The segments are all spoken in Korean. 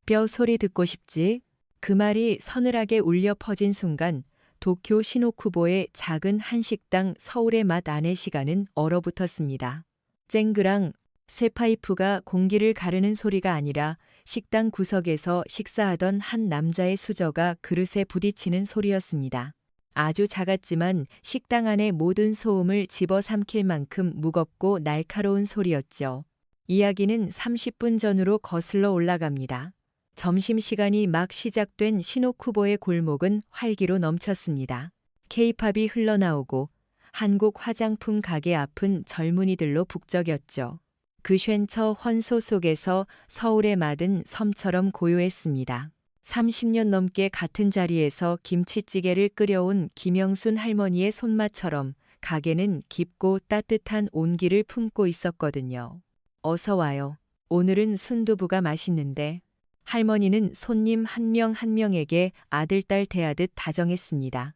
뼈 소리 듣고 싶지? 그 말이 서늘하게 울려 퍼진 순간 도쿄 시노쿠보의 작은 한식당 서울의 맛 안의 시간은 얼어붙었습니다. 쨍그랑 쇠파이프가 공기를 가르는 소리가 아니라 식당 구석에서 식사하던 한 남자의 수저가 그릇에 부딪히는 소리였습니다. 아주 작았지만 식당 안의 모든 소음을 집어삼킬 만큼 무겁고 날카로운 소리였죠. 이야기는 30분 전으로 거슬러 올라갑니다. 점심시간이 막 시작된 시노쿠보의 골목은 활기로 넘쳤습니다. 케이팝이 흘러나오고 한국 화장품 가게 앞은 젊은이들로 북적였죠. 그 쉔처 헌소 속에서 서울의 맛은 섬처럼 고요했습니다. 30년 넘게 같은 자리에서 김치찌개를 끓여온 김영순 할머니의 손맛처럼 가게는 깊고 따뜻한 온기를 품고 있었거든요. 어서 와요. 오늘은 순두부가 맛있는데. 할머니는 손님 한 명 한 명에게 아들딸 대하듯 다정했습니다.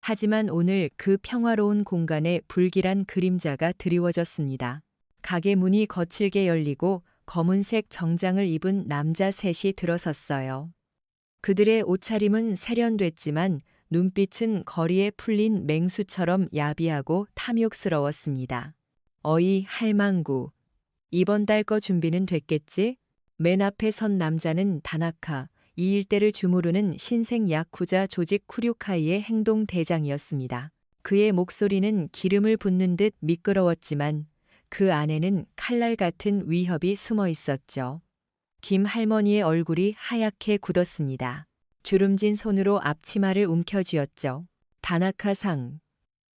하지만 오늘 그 평화로운 공간에 불길한 그림자가 드리워졌습니다. 가게 문이 거칠게 열리고 검은색 정장을 입은 남자 셋이 들어섰어요. 그들의 옷차림은 세련됐지만 눈빛은 거리에 풀린 맹수처럼 야비하고 탐욕스러웠습니다. 어이 할망구, 이번 달 거 준비는 됐겠지? 맨 앞에 선 남자는 다나카, 이 일대를 주무르는 신생 야쿠자 조직 쿠류카이의 행동 대장이었습니다. 그의 목소리는 기름을 붓는 듯 미끄러웠지만 그 안에는 칼날 같은 위협이 숨어 있었죠. 김 할머니의 얼굴이 하얗게 굳었습니다. 주름진 손으로 앞치마를 움켜쥐었죠. 다나카-상,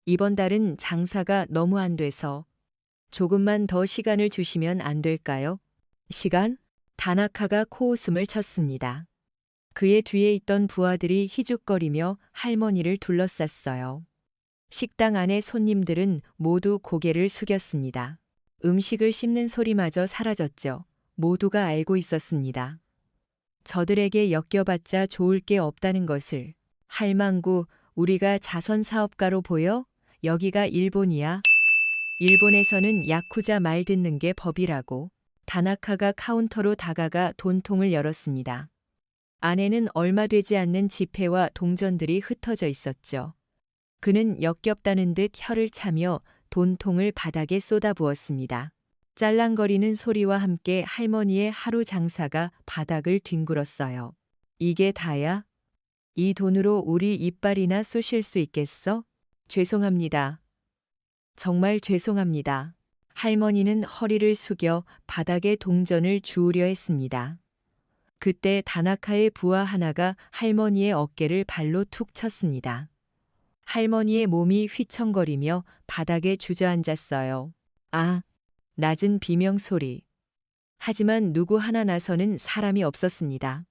이번 달은 장사가 너무 안 돼서 조금만 더 시간을 주시면 안 될까요? 시간? 다나카가 코웃음을 쳤습니다. 그의 뒤에 있던 부하들이 희죽거리며 할머니를 둘러쌌어요. 식당 안의 손님들은 모두 고개를 숙였습니다. 음식을 씹는 소리마저 사라졌죠. 모두가 알고 있었습니다. 저들에게 엮여봤자 좋을 게 없다는 것을. 할망구, 우리가 자선사업가로 보여? 여기가 일본이야. 일본에서는 야쿠자 말 듣는 게 법이라고. 다나카가 카운터로 다가가 돈통을 열었습니다. 안에는 얼마 되지 않는 지폐와 동전들이 흩어져 있었죠. 그는 역겹다는 듯 혀를 차며 돈통을 바닥에 쏟아부었습니다. 짤랑거리는 소리와 함께 할머니의 하루 장사가 바닥을 뒹굴었어요. 이게 다야? 이 돈으로 우리 이빨이나 쑤실 수 있겠어? 죄송합니다. 정말 죄송합니다. 할머니는 허리를 숙여 바닥에 동전을 주우려 했습니다. 그때 다나카의 부하 하나가 할머니의 어깨를 발로 툭 쳤습니다. 할머니의 몸이 휘청거리며 바닥에 주저앉았어요. 아, 낮은 비명소리. 하지만 누구 하나 나서는 사람이 없었습니다.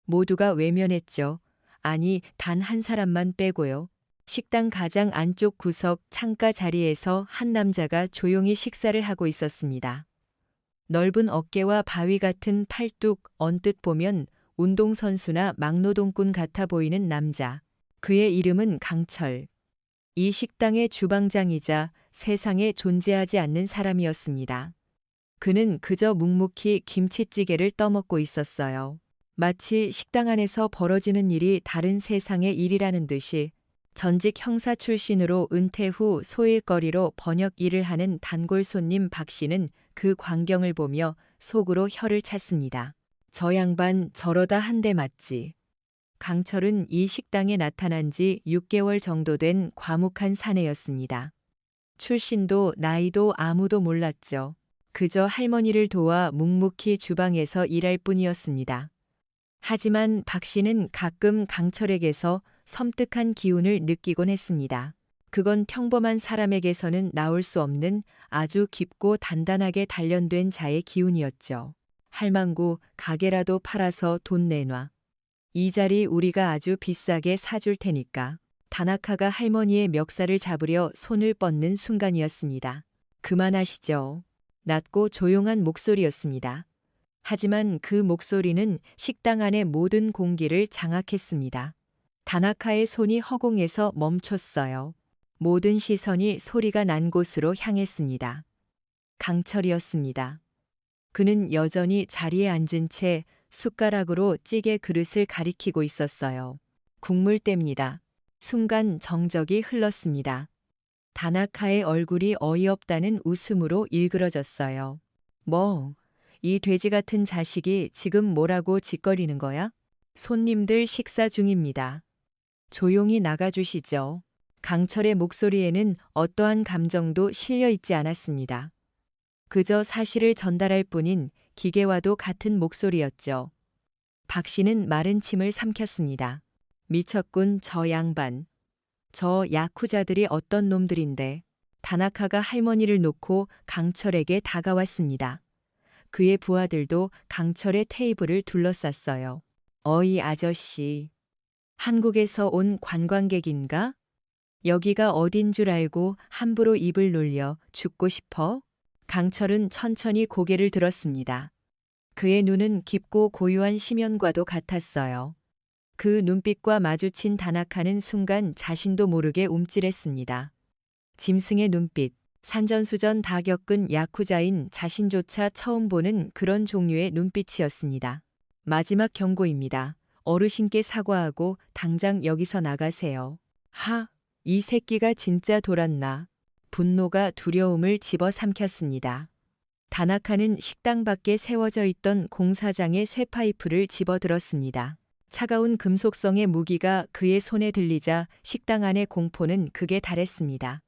모두가 외면했죠. 아니, 단 한 사람만 빼고요. 식당 가장 안쪽 구석 창가 자리에서 한 남자가 조용히 식사를 하고 있었습니다. 넓은 어깨와 바위 같은 팔뚝, 언뜻 보면 운동선수나 막노동꾼 같아 보이는 남자. 그의 이름은 강철. 이 식당의 주방장이자 세상에 존재하지 않는 사람이었습니다. 그는 그저 묵묵히 김치찌개를 떠먹고 있었어요. 마치 식당 안에서 벌어지는 일이 다른 세상의 일이라는 듯이. 전직 형사 출신으로 은퇴 후 소일거리로 번역 일을 하는 단골 손님 박 씨는 그 광경을 보며 속으로 혀를 찼습니다. 저 양반 저러다 한 대 맞지. 강철은 이 식당에 나타난 지 6개월 정도 된 과묵한 사내였습니다. 출신도 나이도 아무도 몰랐죠. 그저 할머니를 도와 묵묵히 주방에서 일할 뿐이었습니다. 하지만 박 씨는 가끔 강철에게서 섬뜩한 기운을 느끼곤 했습니다. 그건 평범한 사람에게서는 나올 수 없는 아주 깊고 단단하게 단련된 자의 기운이었죠. 할망구, 가게라도 팔아서 돈 내놔. 이 자리 우리가 아주 비싸게 사줄 테니까. 다나카가 할머니의 멱살을 잡으려 손을 뻗는 순간이었습니다. 그만하시죠. 낮고 조용한 목소리였습니다. 하지만 그 목소리는 식당 안의 모든 공기를 장악했습니다. 다나카의 손이 허공에서 멈췄어요. 모든 시선이 소리가 난 곳으로 향했습니다. 강철이었습니다. 그는 여전히 자리에 앉은 채 숟가락으로 찌개 그릇을 가리키고 있었어요. 국물 뗍니다. 순간 정적이 흘렀습니다. 다나카의 얼굴이 어이없다는 웃음으로 일그러졌어요. 뭐, 이 돼지 같은 자식이 지금 뭐라고 짓거리는 거야? 손님들 식사 중입니다. 조용히 나가주시죠. 강철의 목소리에는 어떠한 감정도 실려 있지 않았습니다. 그저 사실을 전달할 뿐인 기계와도 같은 목소리였죠. 박 씨는 마른 침을 삼켰습니다. 미쳤군, 저 양반. 저 야쿠자들이 어떤 놈들인데. 다나카가 할머니를 놓고 강철에게 다가왔습니다. 그의 부하들도 강철의 테이블을 둘러쌌어요. 어이 아저씨. 한국에서 온 관광객인가? 여기가 어딘 줄 알고 함부로 입을 놀려 죽고 싶어? 강철은 천천히 고개를 들었습니다. 그의 눈은 깊고 고요한 심연과도 같았어요. 그 눈빛과 마주친 다나카는 순간 자신도 모르게 움찔했습니다. 짐승의 눈빛, 산전수전 다 겪은 야쿠자인 자신조차 처음 보는 그런 종류의 눈빛이었습니다. 마지막 경고입니다. 어르신께 사과하고 당장 여기서 나가세요. 하, 이 새끼가 진짜 돌았나. 분노가 두려움을 집어삼켰습니다. 다나카는 식당 밖에 세워져 있던 공사장의 쇠파이프를 집어들었습니다. 차가운 금속성의 무기가 그의 손에 들리자 식당 안의 공포는 극에 달했습니다.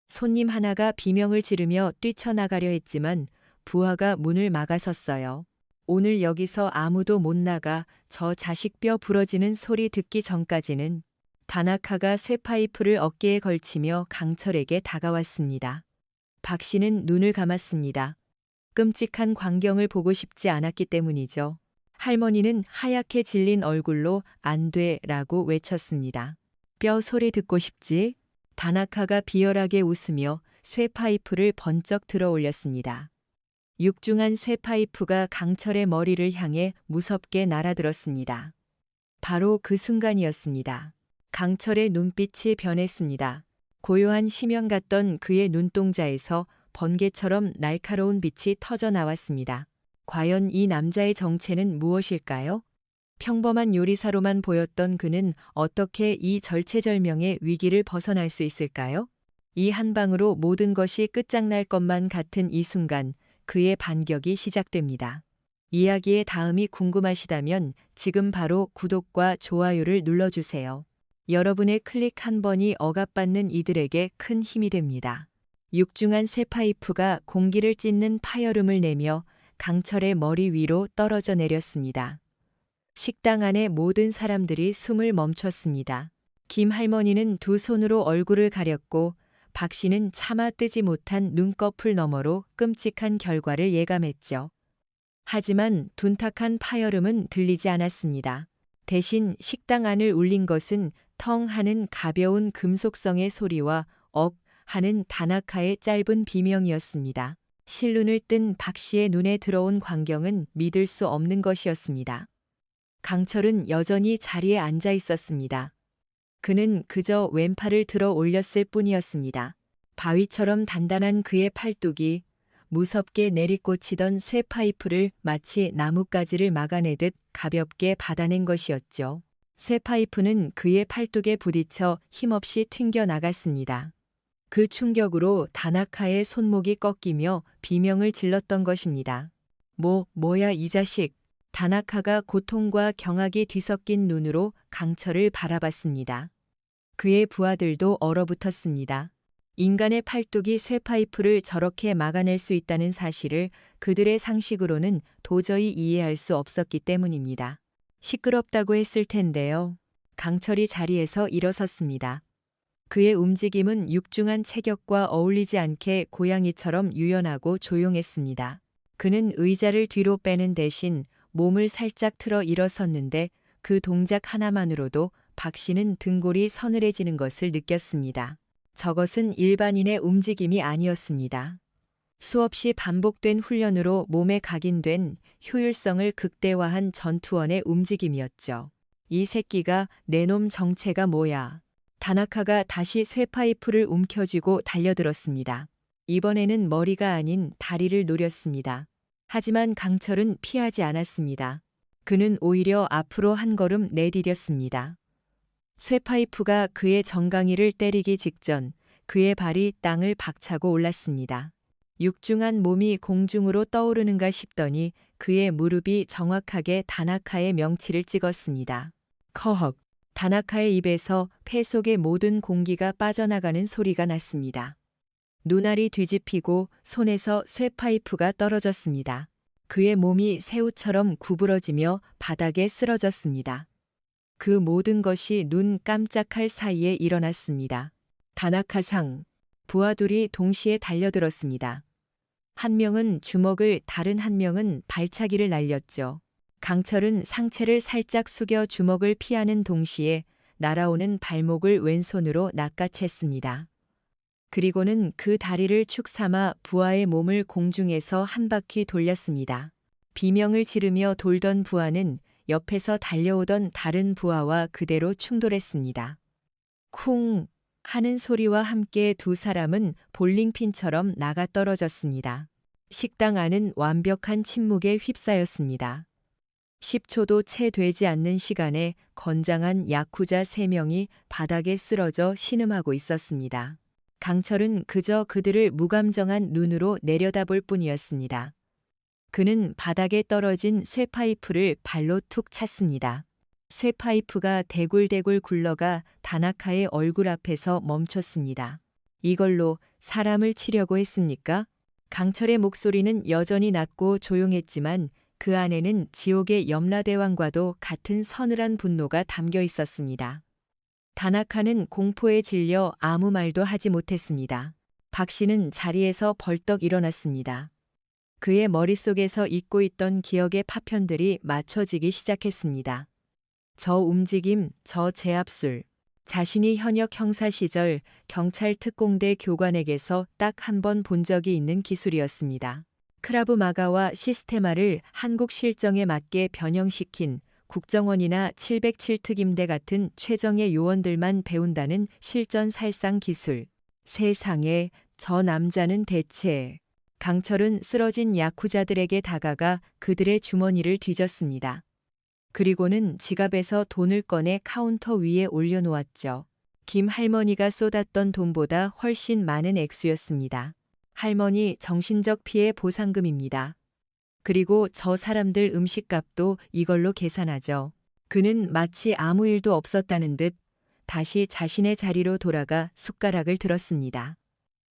손님 하나가 비명을 지르며 뛰쳐나가려 했지만 부하가 문을 막아섰어요. 오늘 여기서 아무도 못 나가. 저 자식 뼈 부러지는 소리 듣기 전까지는. 다나카가 쇠파이프를 어깨에 걸치며 강철에게 다가왔습니다. 박 씨는 눈을 감았습니다. 끔찍한 광경을 보고 싶지 않았기 때문이죠. 할머니는 하얗게 질린 얼굴로 안 돼 라고 외쳤습니다. 뼈 소리 듣고 싶지? 다나카가 비열하게 웃으며 쇠파이프를 번쩍 들어 올렸습니다. 육중한 쇠파이프가 강철의 머리를 향해 무섭게 날아들었습니다. 바로 그 순간이었습니다. 강철의 눈빛이 변했습니다. 고요한 심연 같던 그의 눈동자에서 번개처럼 날카로운 빛이 터져 나왔습니다. 과연 이 남자의 정체는 무엇일까요? 평범한 요리사로만 보였던 그는 어떻게 이 절체절명의 위기를 벗어날 수 있을까요? 이 한 방으로 모든 것이 끝장날 것만 같은 이 순간 그의 반격이 시작됩니다. 이야기의 다음이 궁금하시다면 지금 바로 구독과 좋아요를 눌러주세요. 여러분의 클릭 한 번이 억압받는 이들에게 큰 힘이 됩니다. 육중한 쇠파이프가 공기를 찢는 파열음을 내며 강철의 머리 위로 떨어져 내렸습니다. 식당 안의 모든 사람들이 숨을 멈췄습니다. 김 할머니는 두 손으로 얼굴을 가렸고 박 씨는 차마 뜨지 못한 눈꺼풀 너머로 끔찍한 결과를 예감했죠. 하지만 둔탁한 파열음은 들리지 않았습니다. 대신 식당 안을 울린 것은 텅 하는 가벼운 금속성의 소리와 억 하는 다나카의 짧은 비명이었습니다. 실눈을 뜬 박 씨의 눈에 들어온 광경은 믿을 수 없는 것이었습니다. 강철은 여전히 자리에 앉아 있었습니다. 그는 그저 왼팔을 들어 올렸을 뿐이었습니다. 바위처럼 단단한 그의 팔뚝이 무섭게 내리꽂히던 쇠파이프를 마치 나뭇가지를 막아내듯 가볍게 받아낸 것이었죠. 쇠파이프는 그의 팔뚝에 부딪혀 힘없이 튕겨 나갔습니다. 그 충격으로 다나카의 손목이 꺾이며 비명을 질렀던 것입니다. 뭐야 이 자식. 다나카가 고통과 경악이 뒤섞인 눈으로 강철을 바라봤습니다. 그의 부하들도 얼어붙었습니다. 인간의 팔뚝이 쇠파이프를 저렇게 막아낼 수 있다는 사실을 그들의 상식으로는 도저히 이해할 수 없었기 때문입니다. 시끄럽다고 했을 텐데요. 강철이 자리에서 일어섰습니다. 그의 움직임은 육중한 체격과 어울리지 않게 고양이처럼 유연하고 조용했습니다. 그는 의자를 뒤로 빼는 대신 몸을 살짝 틀어 일어섰는데 그 동작 하나만으로도 박 씨는 등골이 서늘해지는 것을 느꼈습니다. 저것은 일반인의 움직임이 아니었습니다. 수없이 반복된 훈련으로 몸에 각인된 효율성을 극대화한 전투원의 움직임이었죠. 이 새끼가 내 놈 정체가 뭐야. 다나카가 다시 쇠파이프를 움켜쥐고 달려들었습니다. 이번에는 머리가 아닌 다리를 노렸습니다. 하지만 강철은 피하지 않았습니다. 그는 오히려 앞으로 한 걸음 내디뎠습니다. 쇠파이프가 그의 정강이를 때리기 직전 그의 발이 땅을 박차고 올랐습니다. 육중한 몸이 공중으로 떠오르는가 싶더니 그의 무릎이 정확하게 다나카의 명치를 찍었습니다. 커헉! 다나카의 입에서 폐 속의 모든 공기가 빠져나가는 소리가 났습니다. 눈알이 뒤집히고 손에서 쇠파이프가 떨어졌습니다. 그의 몸이 새우처럼 구부러지며 바닥에 쓰러졌습니다. 그 모든 것이 눈 깜짝할 사이에 일어났습니다. 다나카상, 부하들이 동시에 달려들었습니다. 한 명은 주먹을, 다른 한 명은 발차기를 날렸죠. 강철은 상체를 살짝 숙여 주먹을 피하는 동시에 날아오는 발목을 왼손으로 낚아챘습니다. 그리고는 그 다리를 축 삼아 부하의 몸을 공중에서 한 바퀴 돌렸습니다. 비명을 지르며 돌던 부하는 옆에서 달려오던 다른 부하와 그대로 충돌했습니다. 쿵! 하는 소리와 함께 두 사람은 볼링핀처럼 나가 떨어졌습니다. 식당 안은 완벽한 침묵에 휩싸였습니다. 10초도 채 되지 않는 시간에 건장한 야쿠자 3명이 바닥에 쓰러져 신음하고 있었습니다. 강철은 그저 그들을 무감정한 눈으로 내려다볼 뿐이었습니다. 그는 바닥에 떨어진 쇠파이프를 발로 툭 찼습니다. 쇠파이프가 대굴대굴 굴러가 다나카의 얼굴 앞에서 멈췄습니다. 이걸로 사람을 치려고 했습니까? 강철의 목소리는 여전히 낮고 조용했지만 그 안에는 지옥의 염라대왕과도 같은 서늘한 분노가 담겨 있었습니다. 다나카는 공포에 질려 아무 말도 하지 못했습니다. 박 씨는 자리에서 벌떡 일어났습니다. 그의 머릿속에서 잊고 있던 기억의 파편들이 맞춰지기 시작했습니다. 저 움직임, 저 제압술. 자신이 현역 형사 시절 경찰 특공대 교관에게서 딱 한 번 본 적이 있는 기술이었습니다. 크라브 마가와 시스테마를 한국 실정에 맞게 변형시킨 국정원이나 707특임대 같은 최정예 요원들만 배운다는 실전살상 기술. 세상에, 저 남자는 대체... 강철은 쓰러진 야쿠자들에게 다가가 그들의 주머니를 뒤졌습니다. 그리고는 지갑에서 돈을 꺼내 카운터 위에 올려놓았죠. 김 할머니가 쏟았던 돈보다 훨씬 많은 액수였습니다. 할머니 정신적 피해 보상금입니다. 그리고 저 사람들 음식값도 이걸로 계산하죠. 그는 마치 아무 일도 없었다는 듯 다시 자신의 자리로 돌아가 숟가락을 들었습니다.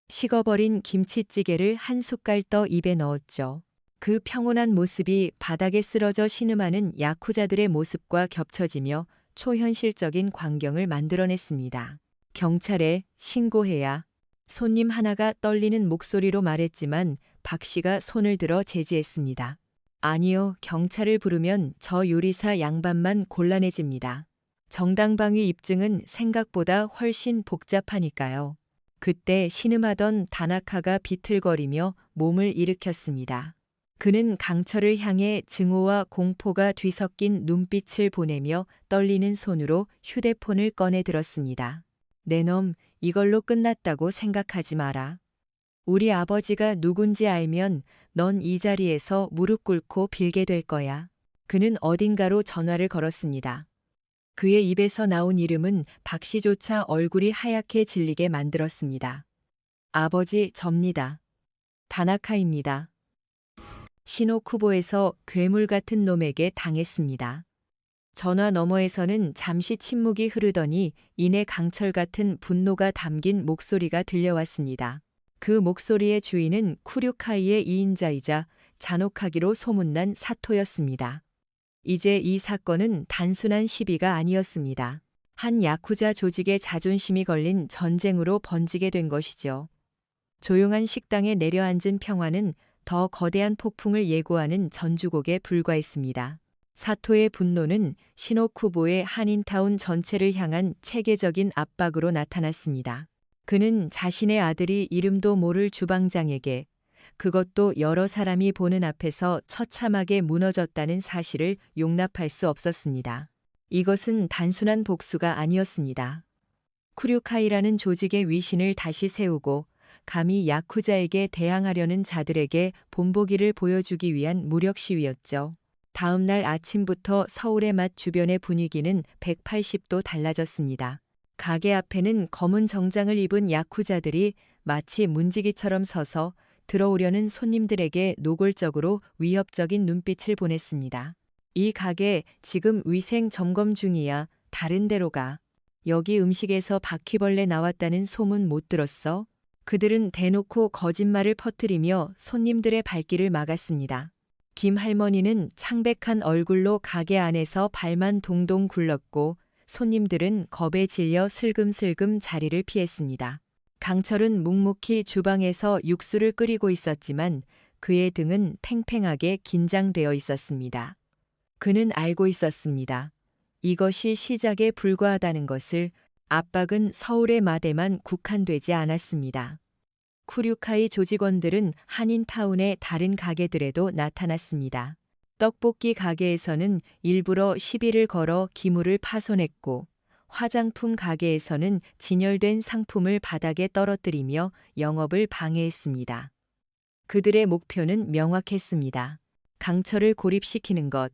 식어버린 김치찌개를 한 숟갈 떠 입에 넣었죠. 그 평온한 모습이 바닥에 쓰러져 신음하는 야쿠자들의 모습과 겹쳐지며 초현실적인 광경을 만들어냈습니다. 경찰에 신고해야. 손님 하나가 떨리는 목소리로 말했지만 박 씨가 손을 들어 제지했습니다. 아니요, 경찰을 부르면 저 요리사 양반만 곤란해집니다. 정당방위 입증은 생각보다 훨씬 복잡하니까요. 그때 신음하던 다나카가 비틀거리며 몸을 일으켰습니다. 그는 강철을 향해 증오와 공포가 뒤섞인 눈빛을 보내며 떨리는 손으로 휴대폰을 꺼내 들었습니다. 내 놈, 이걸로 끝났다고 생각하지 마라. 우리 아버지가 누군지 알면 넌 이 자리에서 무릎 꿇고 빌게 될 거야. 그는 어딘가로 전화를 걸었습니다. 그의 입에서 나온 이름은 박 씨조차 얼굴이 하얗게 질리게 만들었습니다. 아버지, 접니다. 다나카입니다. 시노쿠보에서 괴물 같은 놈에게 당했습니다. 전화 너머에서는 잠시 침묵이 흐르더니 이내 강철 같은 분노가 담긴 목소리가 들려왔습니다. 그 목소리의 주인은 쿠류카이의 2인자이자 잔혹하기로 소문난 사토였습니다. 이제 이 사건은 단순한 시비가 아니었습니다. 한 야쿠자 조직의 자존심이 걸린 전쟁으로 번지게 된 것이죠. 조용한 식당에 내려앉은 평화는 더 거대한 폭풍을 예고하는 전주곡에 불과했습니다. 사토의 분노는 시노쿠보의 한인타운 전체를 향한 체계적인 압박으로 나타났습니다. 그는 자신의 아들이 이름도 모를 주방장에게, 그것도 여러 사람이 보는 앞에서 처참하게 무너졌다는 사실을 용납할 수 없었습니다. 이것은 단순한 복수가 아니었습니다. 쿠류카이라는 조직의 위신을 다시 세우고 감히 야쿠자에게 대항하려는 자들에게 본보기를 보여주기 위한 무력 시위였죠. 다음 날 아침부터 서울의 맛 주변의 분위기는 180도 달라졌습니다. 가게 앞에는 검은 정장을 입은 야쿠자들이 마치 문지기처럼 서서 들어오려는 손님들에게 노골적으로 위협적인 눈빛을 보냈습니다. 이 가게 지금 위생 점검 중이야. 다른 데로 가. 여기 음식에서 바퀴벌레 나왔다는 소문 못 들었어? 그들은 대놓고 거짓말을 퍼뜨리며 손님들의 발길을 막았습니다. 김 할머니는 창백한 얼굴로 가게 안에서 발만 동동 굴렀고 손님들은 겁에 질려 슬금슬금 자리를 피했습니다. 강철은 묵묵히 주방에서 육수를 끓이고 있었지만 그의 등은 팽팽하게 긴장되어 있었습니다. 그는 알고 있었습니다. 이것이 시작에 불과하다는 것을. 압박은 서울의 맛에만 국한되지 않았습니다. 쿠류카이 조직원들은 한인타운의 다른 가게들에도 나타났습니다. 떡볶이 가게에서는 일부러 시비를 걸어 기물을 파손했고, 화장품 가게에서는 진열된 상품을 바닥에 떨어뜨리며 영업을 방해했습니다. 그들의 목표는 명확했습니다. 강철을 고립시키는 것.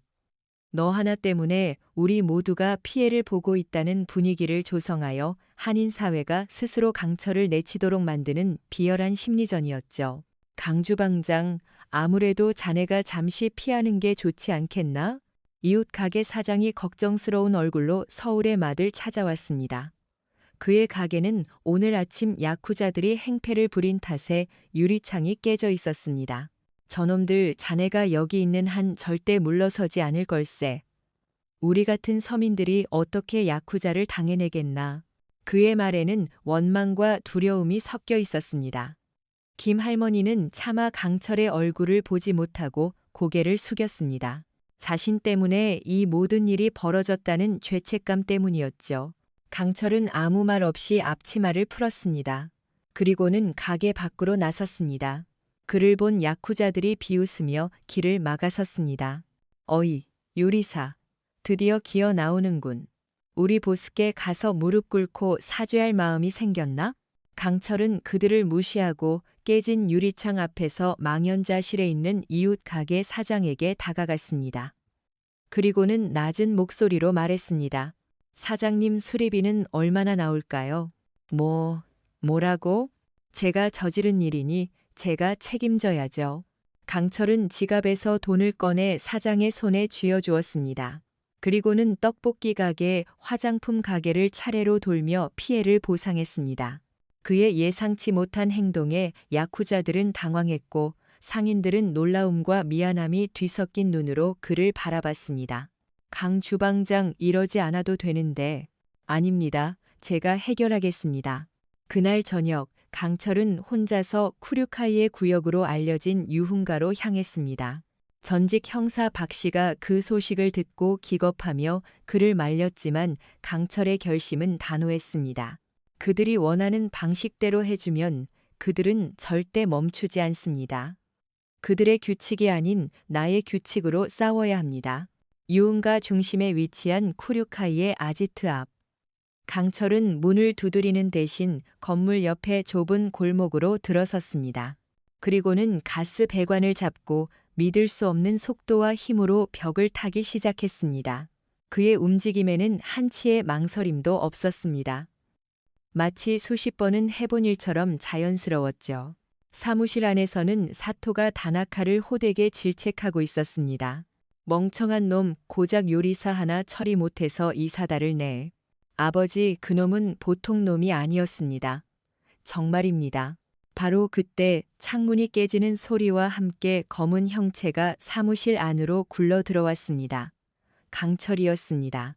너 하나 때문에 우리 모두가 피해를 보고 있다는 분위기를 조성하여 한인 사회가 스스로 강철을 내치도록 만드는 비열한 심리전이었죠. 강주방장, 아무래도 자네가 잠시 피하는 게 좋지 않겠나? 이웃 가게 사장이 걱정스러운 얼굴로 서울의 맛을 찾아왔습니다. 그의 가게는 오늘 아침 야쿠자들이 행패를 부린 탓에 유리창이 깨져 있었습니다. 저놈들 자네가 여기 있는 한 절대 물러서지 않을 걸세. 우리 같은 서민들이 어떻게 야쿠자를 당해내겠나. 그의 말에는 원망과 두려움이 섞여 있었습니다. 김 할머니는 차마 강철의 얼굴을 보지 못하고 고개를 숙였습니다. 자신 때문에 이 모든 일이 벌어졌다는 죄책감 때문이었죠. 강철은 아무 말 없이 앞치마를 풀었습니다. 그리고는 가게 밖으로 나섰습니다. 그를 본 야쿠자들이 비웃으며 길을 막아섰습니다. 어이, 요리사. 드디어 기어 나오는군. 우리 보스께 가서 무릎 꿇고 사죄할 마음이 생겼나? 강철은 그들을 무시하고 깨진 유리창 앞에서 망연자실해 있는 이웃 가게 사장에게 다가갔습니다. 그리고는 낮은 목소리로 말했습니다. 사장님 수리비는 얼마나 나올까요? 뭐라고? 제가 저지른 일이니 제가 책임져야죠. 강철은 지갑에서 돈을 꺼내 사장의 손에 쥐어주었습니다. 그리고는 떡볶이 가게, 화장품 가게를 차례로 돌며 피해를 보상했습니다. 그의 예상치 못한 행동에 야쿠자들은 당황했고 상인들은 놀라움과 미안함이 뒤섞인 눈으로 그를 바라봤습니다. 강 주방장 이러지 않아도 되는데. 아닙니다. 제가 해결하겠습니다. 그날 저녁 강철은 혼자서 쿠류카이의 구역으로 알려진 유흥가로 향했습니다. 전직 형사 박 씨가 그 소식을 듣고 기겁하며 그를 말렸지만 강철의 결심은 단호했습니다. 그들이 원하는 방식대로 해주면 그들은 절대 멈추지 않습니다. 그들의 규칙이 아닌 나의 규칙으로 싸워야 합니다. 유흥가 중심에 위치한 쿠류카이의 아지트 앞. 강철은 문을 두드리는 대신 건물 옆에 좁은 골목으로 들어섰습니다. 그리고는 가스 배관을 잡고 믿을 수 없는 속도와 힘으로 벽을 타기 시작했습니다. 그의 움직임에는 한치의 망설임도 없었습니다. 마치 수십 번은 해본 일처럼 자연스러웠죠. 사무실 안에서는 사토가 다나카를 호되게 질책하고 있었습니다. 멍청한 놈, 고작 요리사 하나 처리 못해서 이 사달을 내. 아버지, 그놈은 보통 놈이 아니었습니다. 정말입니다. 바로 그때 창문이 깨지는 소리와 함께 검은 형체가 사무실 안으로 굴러 들어왔습니다. 강철이었습니다.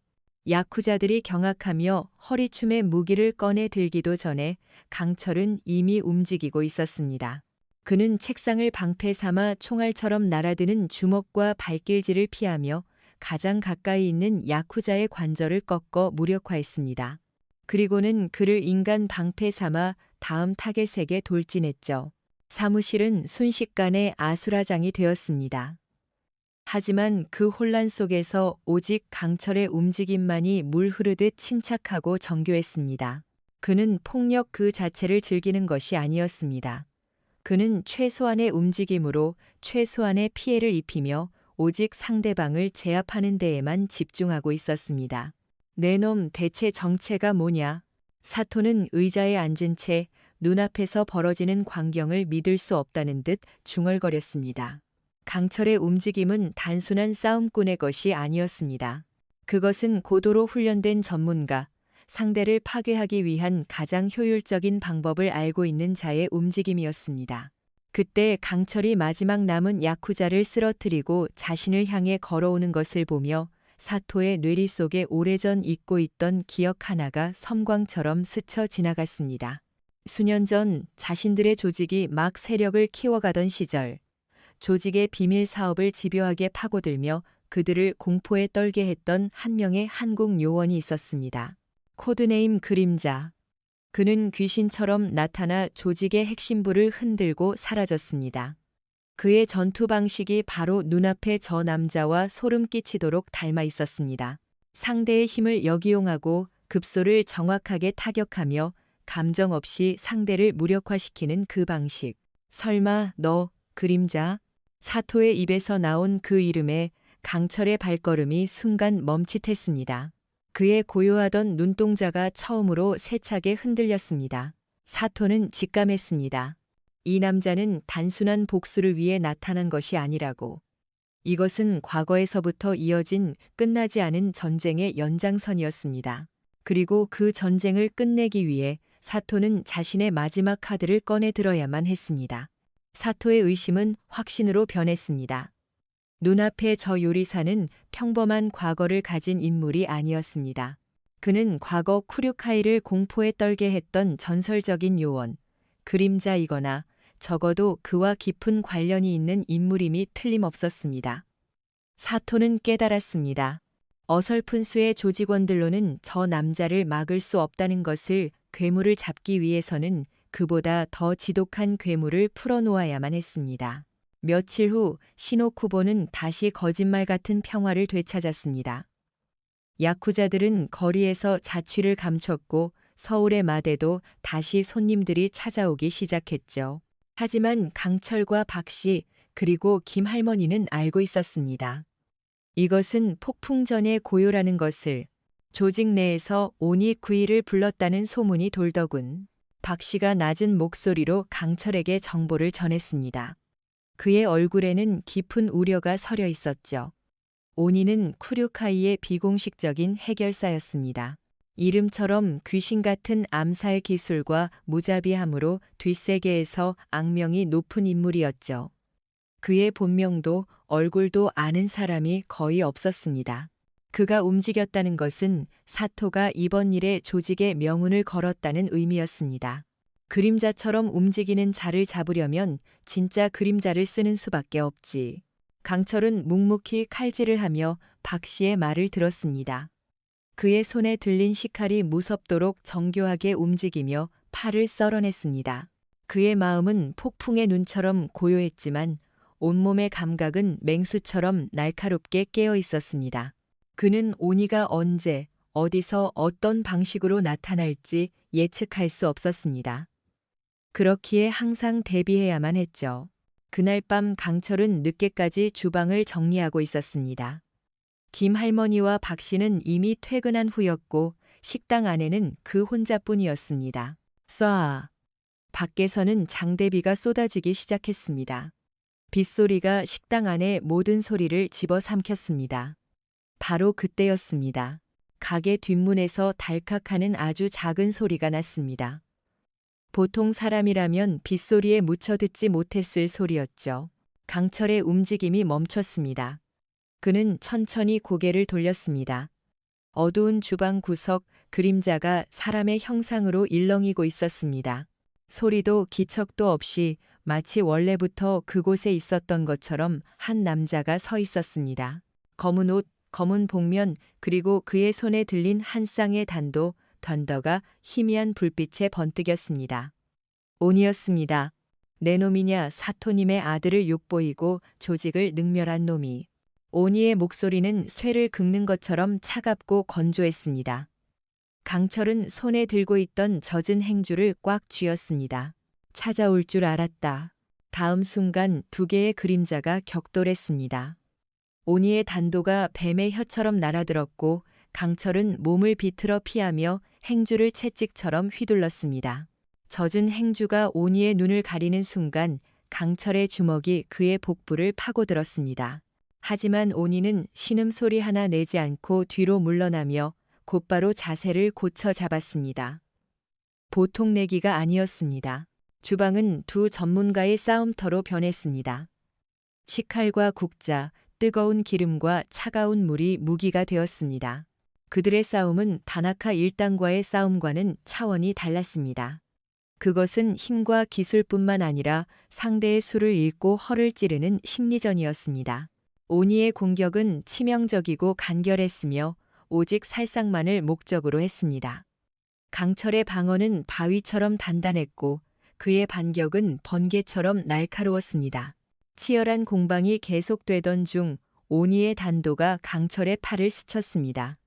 야쿠자들이 경악하며 허리춤에 무기를 꺼내 들기도 전에 강철은 이미 움직이고 있었습니다. 그는 책상을 방패 삼아 총알처럼 날아드는 주먹과 발길질을 피하며 가장 가까이 있는 야쿠자의 관절을 꺾어 무력화했습니다. 그리고는 그를 인간 방패 삼아 다음 타겟에게 돌진했죠. 사무실은 순식간에 아수라장이 되었습니다. 하지만 그 혼란 속에서 오직 강철의 움직임만이 물 흐르듯 침착하고 정교했습니다. 그는 폭력 그 자체를 즐기는 것이 아니었습니다. 그는 최소한의 움직임으로 최소한의 피해를 입히며 오직 상대방을 제압하는 데에만 집중하고 있었습니다. 내 놈 대체 정체가 뭐냐? 사토는 의자에 앉은 채 눈앞에서 벌어지는 광경을 믿을 수 없다는 듯 중얼거렸습니다. 강철의 움직임은 단순한 싸움꾼의 것이 아니었습니다. 그것은 고도로 훈련된 전문가, 상대를 파괴하기 위한 가장 효율적인 방법을 알고 있는 자의 움직임이었습니다. 그때 강철이 마지막 남은 야쿠자를 쓰러뜨리고 자신을 향해 걸어오는 것을 보며 사토의 뇌리 속에 오래전 잊고 있던 기억 하나가 섬광처럼 스쳐 지나갔습니다. 수년 전 자신들의 조직이 막 세력을 키워가던 시절, 조직의 비밀 사업을 집요하게 파고들며 그들을 공포에 떨게 했던 한 명의 한국 요원이 있었습니다. 코드네임 그림자. 그는 귀신처럼 나타나 조직의 핵심부를 흔들고 사라졌습니다. 그의 전투 방식이 바로 눈앞의 저 남자와 소름 끼치도록 닮아 있었습니다. 상대의 힘을 역이용하고 급소를 정확하게 타격하며 감정 없이 상대를 무력화시키는 그 방식. 설마 너 그림자? 사토의 입에서 나온 그 이름에 강철의 발걸음이 순간 멈칫했습니다. 그의 고요하던 눈동자가 처음으로 세차게 흔들렸습니다. 사토는 직감했습니다. 이 남자는 단순한 복수를 위해 나타난 것이 아니라고. 이것은 과거에서부터 이어진 끝나지 않은 전쟁의 연장선이었습니다. 그리고 그 전쟁을 끝내기 위해 사토는 자신의 마지막 카드를 꺼내 들어야만 했습니다. 사토의 의심은 확신으로 변했습니다. 눈앞의 저 요리사는 평범한 과거를 가진 인물이 아니었습니다. 그는 과거 쿠류카이를 공포에 떨게 했던 전설적인 요원, 그림자이거나 적어도 그와 깊은 관련이 있는 인물임이 틀림없었습니다. 사토는 깨달았습니다. 어설픈 수의 조직원들로는 저 남자를 막을 수 없다는 것을. 괴물을 잡기 위해서는 그보다 더 지독한 괴물을 풀어놓아야만 했습니다. 며칠 후 시노쿠보는 다시 거짓말 같은 평화를 되찾았습니다. 야쿠자들은 거리에서 자취를 감췄고 서울의 마대도 다시 손님들이 찾아오기 시작했죠. 하지만 강철과 박씨 그리고 김할머니는 알고 있었습니다. 이것은 폭풍전의 고요라는 것을. 조직 내에서 오니쿠이를 불렀다는 소문이 돌더군. 박씨가 낮은 목소리로 강철에게 정보를 전했습니다. 그의 얼굴에는 깊은 우려가 서려 있었죠. 오니는 쿠류카이의 비공식적인 해결사였습니다. 이름처럼 귀신 같은 암살 기술과 무자비함으로 뒷세계에서 악명이 높은 인물이었죠. 그의 본명도 얼굴도 아는 사람이 거의 없었습니다. 그가 움직였다는 것은 사토가 이번 일에 조직의 명운을 걸었다는 의미였습니다. 그림자처럼 움직이는 자를 잡으려면 진짜 그림자를 쓰는 수밖에 없지. 강철은 묵묵히 칼질을 하며 박씨의 말을 들었습니다. 그의 손에 들린 식칼이 무섭도록 정교하게 움직이며 팔을 썰어냈습니다. 그의 마음은 폭풍의 눈처럼 고요했지만 온몸의 감각은 맹수처럼 날카롭게 깨어 있었습니다. 그는 오니가 언제, 어디서 어떤 방식으로 나타날지 예측할 수 없었습니다. 그렇기에 항상 대비해야만 했죠. 그날 밤 강철은 늦게까지 주방을 정리하고 있었습니다. 김 할머니와 박 씨는 이미 퇴근한 후였고 식당 안에는 그 혼자뿐이었습니다. 쏴! 밖에서는 장대비가 쏟아지기 시작했습니다. 빗소리가 식당 안의 모든 소리를 집어삼켰습니다. 바로 그때였습니다. 가게 뒷문에서 달칵하는 아주 작은 소리가 났습니다. 보통 사람이라면 빗소리에 묻혀 듣지 못했을 소리였죠. 강철의 움직임이 멈췄습니다. 그는 천천히 고개를 돌렸습니다. 어두운 주방 구석 그림자가 사람의 형상으로 일렁이고 있었습니다. 소리도 기척도 없이 마치 원래부터 그곳에 있었던 것처럼 한 남자가 서 있었습니다. 검은 옷, 검은 복면 그리고 그의 손에 들린 한 쌍의 단도, 던더가 희미한 불빛에 번뜩였습니다. 온이었습니다. 내 놈이냐 사토님의 아들을 욕보이고 조직을 능멸한 놈이. 온이의 목소리는 쇠를 긁는 것처럼 차갑고 건조했습니다. 강철은 손에 들고 있던 젖은 행주를 꽉 쥐었습니다. 찾아올 줄 알았다. 다음 순간 두 개의 그림자가 격돌했습니다. 오니의 단도가 뱀의 혀처럼 날아들었고 강철은 몸을 비틀어 피하며 행주를 채찍처럼 휘둘렀습니다. 젖은 행주가 오니의 눈을 가리는 순간 강철의 주먹이 그의 복부를 파고들었습니다. 하지만 오니는 신음소리 하나 내지 않고 뒤로 물러나며 곧바로 자세를 고쳐 잡았습니다. 보통 내기가 아니었습니다. 주방은 두 전문가의 싸움터로 변했습니다. 식칼과 국자, 뜨거운 기름과 차가운 물이 무기가 되었습니다. 그들의 싸움은 다나카 일당과의 싸움과는 차원이 달랐습니다. 그것은 힘과 기술뿐만 아니라 상대의 수를 읽고 허를 찌르는 심리전이었습니다. 오니의 공격은 치명적이고 간결했으며 오직 살상만을 목적으로 했습니다. 강철의 방어는 바위처럼 단단했고 그의 반격은 번개처럼 날카로웠습니다. 치열한 공방이 계속되던 중 오니의 단도가 강철의 팔을 스쳤습니다.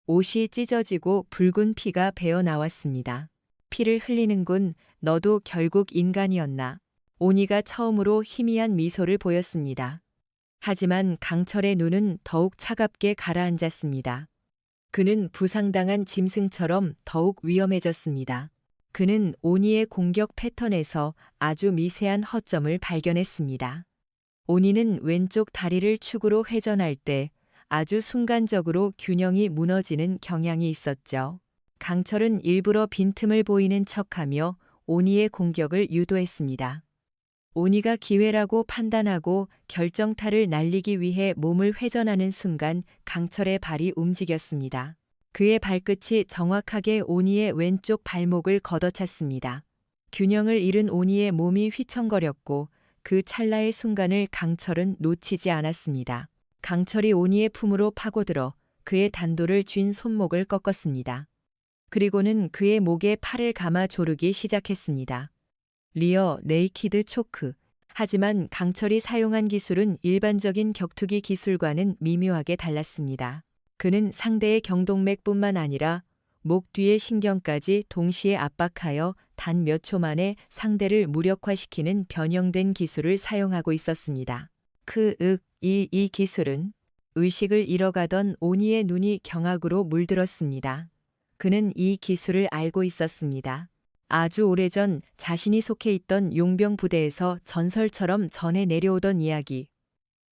옷이 찢어지고 붉은 피가 배어 나왔습니다. 피를 흘리는군, 너도 결국 인간이었나. 오니가 처음으로 희미한 미소를 보였습니다. 하지만 강철의 눈은 더욱 차갑게 가라앉았습니다. 그는 부상당한 짐승처럼 더욱 위험해졌습니다. 그는 오니의 공격 패턴에서 아주 미세한 허점을 발견했습니다. 오니는 왼쪽 다리를 축으로 회전할 때 아주 순간적으로 균형이 무너지는 경향이 있었죠. 강철은 일부러 빈틈을 보이는 척하며 오니의 공격을 유도했습니다. 오니가 기회라고 판단하고 결정타를 날리기 위해 몸을 회전하는 순간 강철의 발이 움직였습니다. 그의 발끝이 정확하게 오니의 왼쪽 발목을 걷어찼습니다. 균형을 잃은 오니의 몸이 휘청거렸고 그 찰나의 순간을 강철은 놓치지 않았습니다. 강철이 오니의 품으로 파고들어 그의 단도를 쥔 손목을 꺾었습니다. 그리고는 그의 목에 팔을 감아 조르기 시작했습니다. 리어 네이키드 초크. 하지만 강철이 사용한 기술은 일반적인 격투기 기술과는 미묘하게 달랐습니다. 그는 상대의 경동맥뿐만 아니라 목 뒤의 신경까지 동시에 압박하여 단 몇 초 만에 상대를 무력화시키는 변형된 기술을 사용하고 있었습니다. 이 기술은 의식을 잃어가던 오니의 눈이 경악으로 물들었습니다. 그는 이 기술을 알고 있었습니다. 아주 오래전 자신이 속해 있던 용병 부대에서 전설처럼 전해 내려오던 이야기.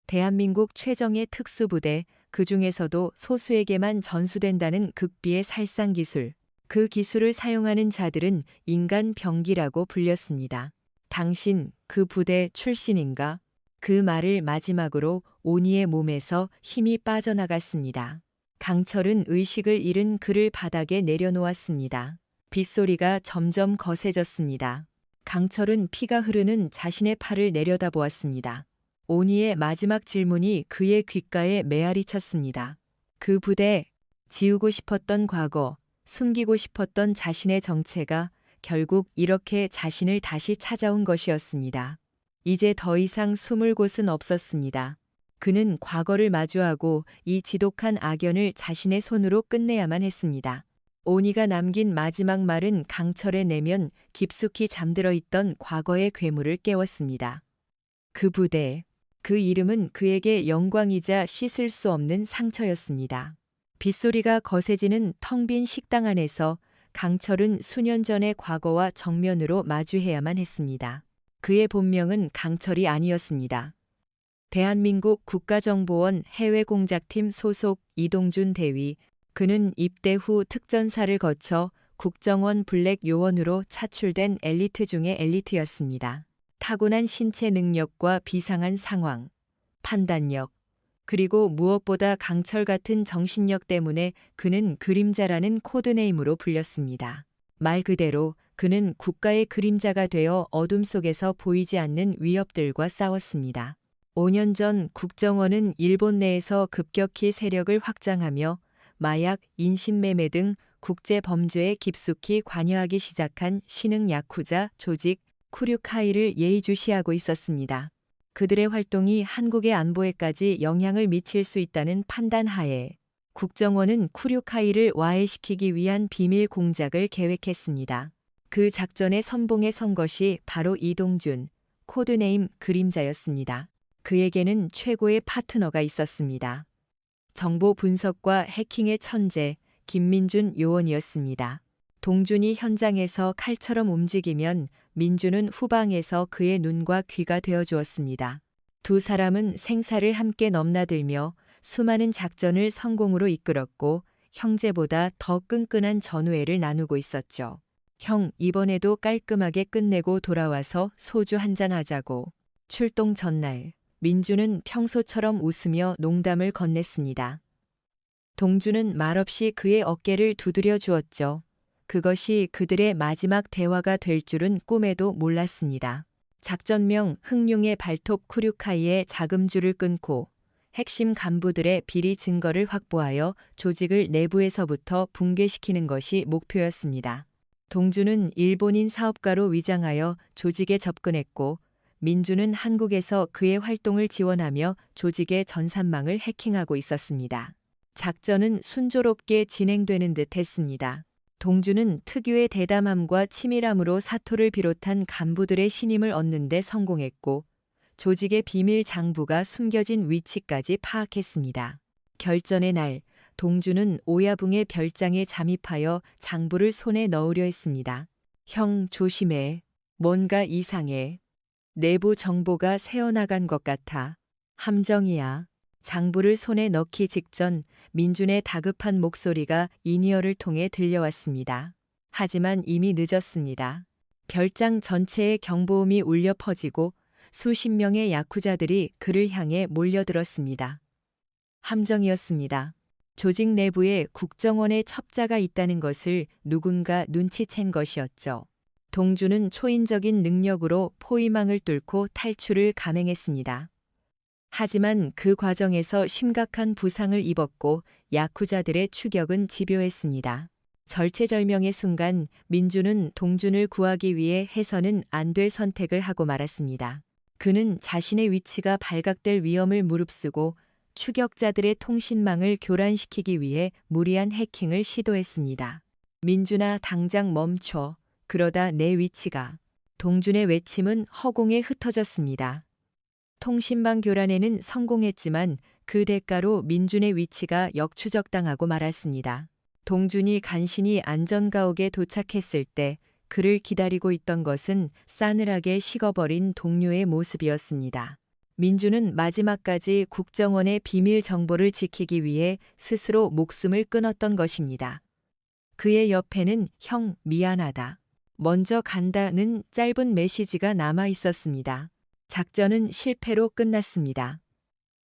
대한민국 최정예 특수부대, 그 중에서도 소수에게만 전수된다는 극비의 살상 기술. 그 기술을 사용하는 자들은 인간 병기라고 불렸습니다. 당신 그 부대 출신인가? 그 말을 마지막으로 오니의 몸에서 힘이 빠져나갔습니다. 강철은 의식을 잃은 그를 바닥에 내려놓았습니다. 빗소리가 점점 거세졌습니다. 강철은 피가 흐르는 자신의 팔을 내려다보았습니다. 오니의 마지막 질문이 그의 귓가에 메아리 쳤습니다. 그 부대, 지우고 싶었던 과거, 숨기고 싶었던 자신의 정체가 결국 이렇게 자신을 다시 찾아온 것이었습니다. 이제 더 이상 숨을 곳은 없었습니다. 그는 과거를 마주하고 이 지독한 악연을 자신의 손으로 끝내야만 했습니다. 오니가 남긴 마지막 말은 강철의 내면 깊숙이 잠들어 있던 과거의 괴물을 깨웠습니다. 그 부대, 그 이름은 그에게 영광이자 씻을 수 없는 상처였습니다. 빗소리가 거세지는 텅 빈 식당 안에서 강철은 수년 전의 과거와 정면으로 마주해야만 했습니다. 그의 본명은 강철이 아니었습니다. 대한민국 국가정보원 해외공작팀 소속 이동준 대위. 그는 입대 후 특전사를 거쳐 국정원 블랙 요원으로 차출된 엘리트 중의 엘리트였습니다. 타고난 신체 능력과 비상한 상황, 판단력, 그리고 무엇보다 강철 같은 정신력 때문에 그는 그림자라는 코드네임으로 불렸습니다. 말 그대로 그는 국가의 그림자가 되어 어둠 속에서 보이지 않는 위협들과 싸웠습니다. 5년 전 국정원은 일본 내에서 급격히 세력을 확장하며 마약, 인신매매 등 국제 범죄에 깊숙이 관여하기 시작한 신흥 야쿠자 조직 쿠류카이를 예의주시하고 있었습니다. 그들의 활동이 한국의 안보에까지 영향을 미칠 수 있다는 판단 하에 국정원은 쿠류카이를 와해시키기 위한 비밀 공작을 계획했습니다. 그 작전의 선봉에 선 것이 바로 이동준, 코드네임 그림자였습니다. 그에게는 최고의 파트너가 있었습니다. 정보 분석과 해킹의 천재 김민준 요원이었습니다. 동준이 현장에서 칼처럼 움직이면 민준은 후방에서 그의 눈과 귀가 되어 주었습니다. 두 사람은 생사를 함께 넘나들며 수많은 작전을 성공으로 이끌었고 형제보다 더 끈끈한 전우애를 나누고 있었죠. 형, 이번에도 깔끔하게 끝내고 돌아와서 소주 한잔 하자고. 출동 전날, 민주는 평소처럼 웃으며 농담을 건넸습니다. 동주는 말없이 그의 어깨를 두드려 주었죠. 그것이 그들의 마지막 대화가 될 줄은 꿈에도 몰랐습니다. 작전명 흥룡의 발톱 쿠류카이의 자금줄을 끊고 핵심 간부들의 비리 증거를 확보하여 조직을 내부에서부터 붕괴시키는 것이 목표였습니다. 동주는 일본인 사업가로 위장하여 조직에 접근했고 민주는 한국에서 그의 활동을 지원하며 조직의 전산망을 해킹하고 있었습니다. 작전은 순조롭게 진행되는 듯 했습니다. 동주는 특유의 대담함과 치밀함으로 사토를 비롯한 간부들의 신임을 얻는 데 성공했고 조직의 비밀 장부가 숨겨진 위치까지 파악했습니다. 결전의 날, 동주는 오야붕의 별장에 잠입하여 장부를 손에 넣으려 했습니다. 형, 조심해. 뭔가 이상해. 내부 정보가 새어나간 것 같아. 함정이야. 장부를 손에 넣기 직전 민준의 다급한 목소리가 인이어를 통해 들려왔습니다. 하지만 이미 늦었습니다. 별장 전체에 경보음이 울려 퍼지고 수십 명의 야쿠자들이 그를 향해 몰려들었습니다. 함정이었습니다. 조직 내부에 국정원의 첩자가 있다는 것을 누군가 눈치챈 것이었죠. 동주는 초인적인 능력으로 포위망을 뚫고 탈출을 감행했습니다. 하지만 그 과정에서 심각한 부상을 입었고 야쿠자들의 추격은 집요했습니다. 절체절명의 순간 민주는 동준을 구하기 위해 해서는 안 될 선택을 하고 말았습니다. 그는 자신의 위치가 발각될 위험을 무릅쓰고 추격자들의 통신망을 교란시키기 위해 무리한 해킹을 시도했습니다. 민준아, 당장 멈춰. 그러다 내 위치가. 동준의 외침은 허공에 흩어졌습니다. 통신망 교란에는 성공했지만 그 대가로 민준의 위치가 역추적당하고 말았습니다. 동준이 간신히 안전가옥에 도착했을 때 그를 기다리고 있던 것은 싸늘하게 식어버린 동료의 모습이었습니다. 민준은 마지막까지 국정원의 비밀 정보를 지키기 위해 스스로 목숨을 끊었던 것입니다. 그의 옆에는 형, 미안하다. 먼저 간다는 짧은 메시지가 남아 있었습니다. 작전은 실패로 끝났습니다.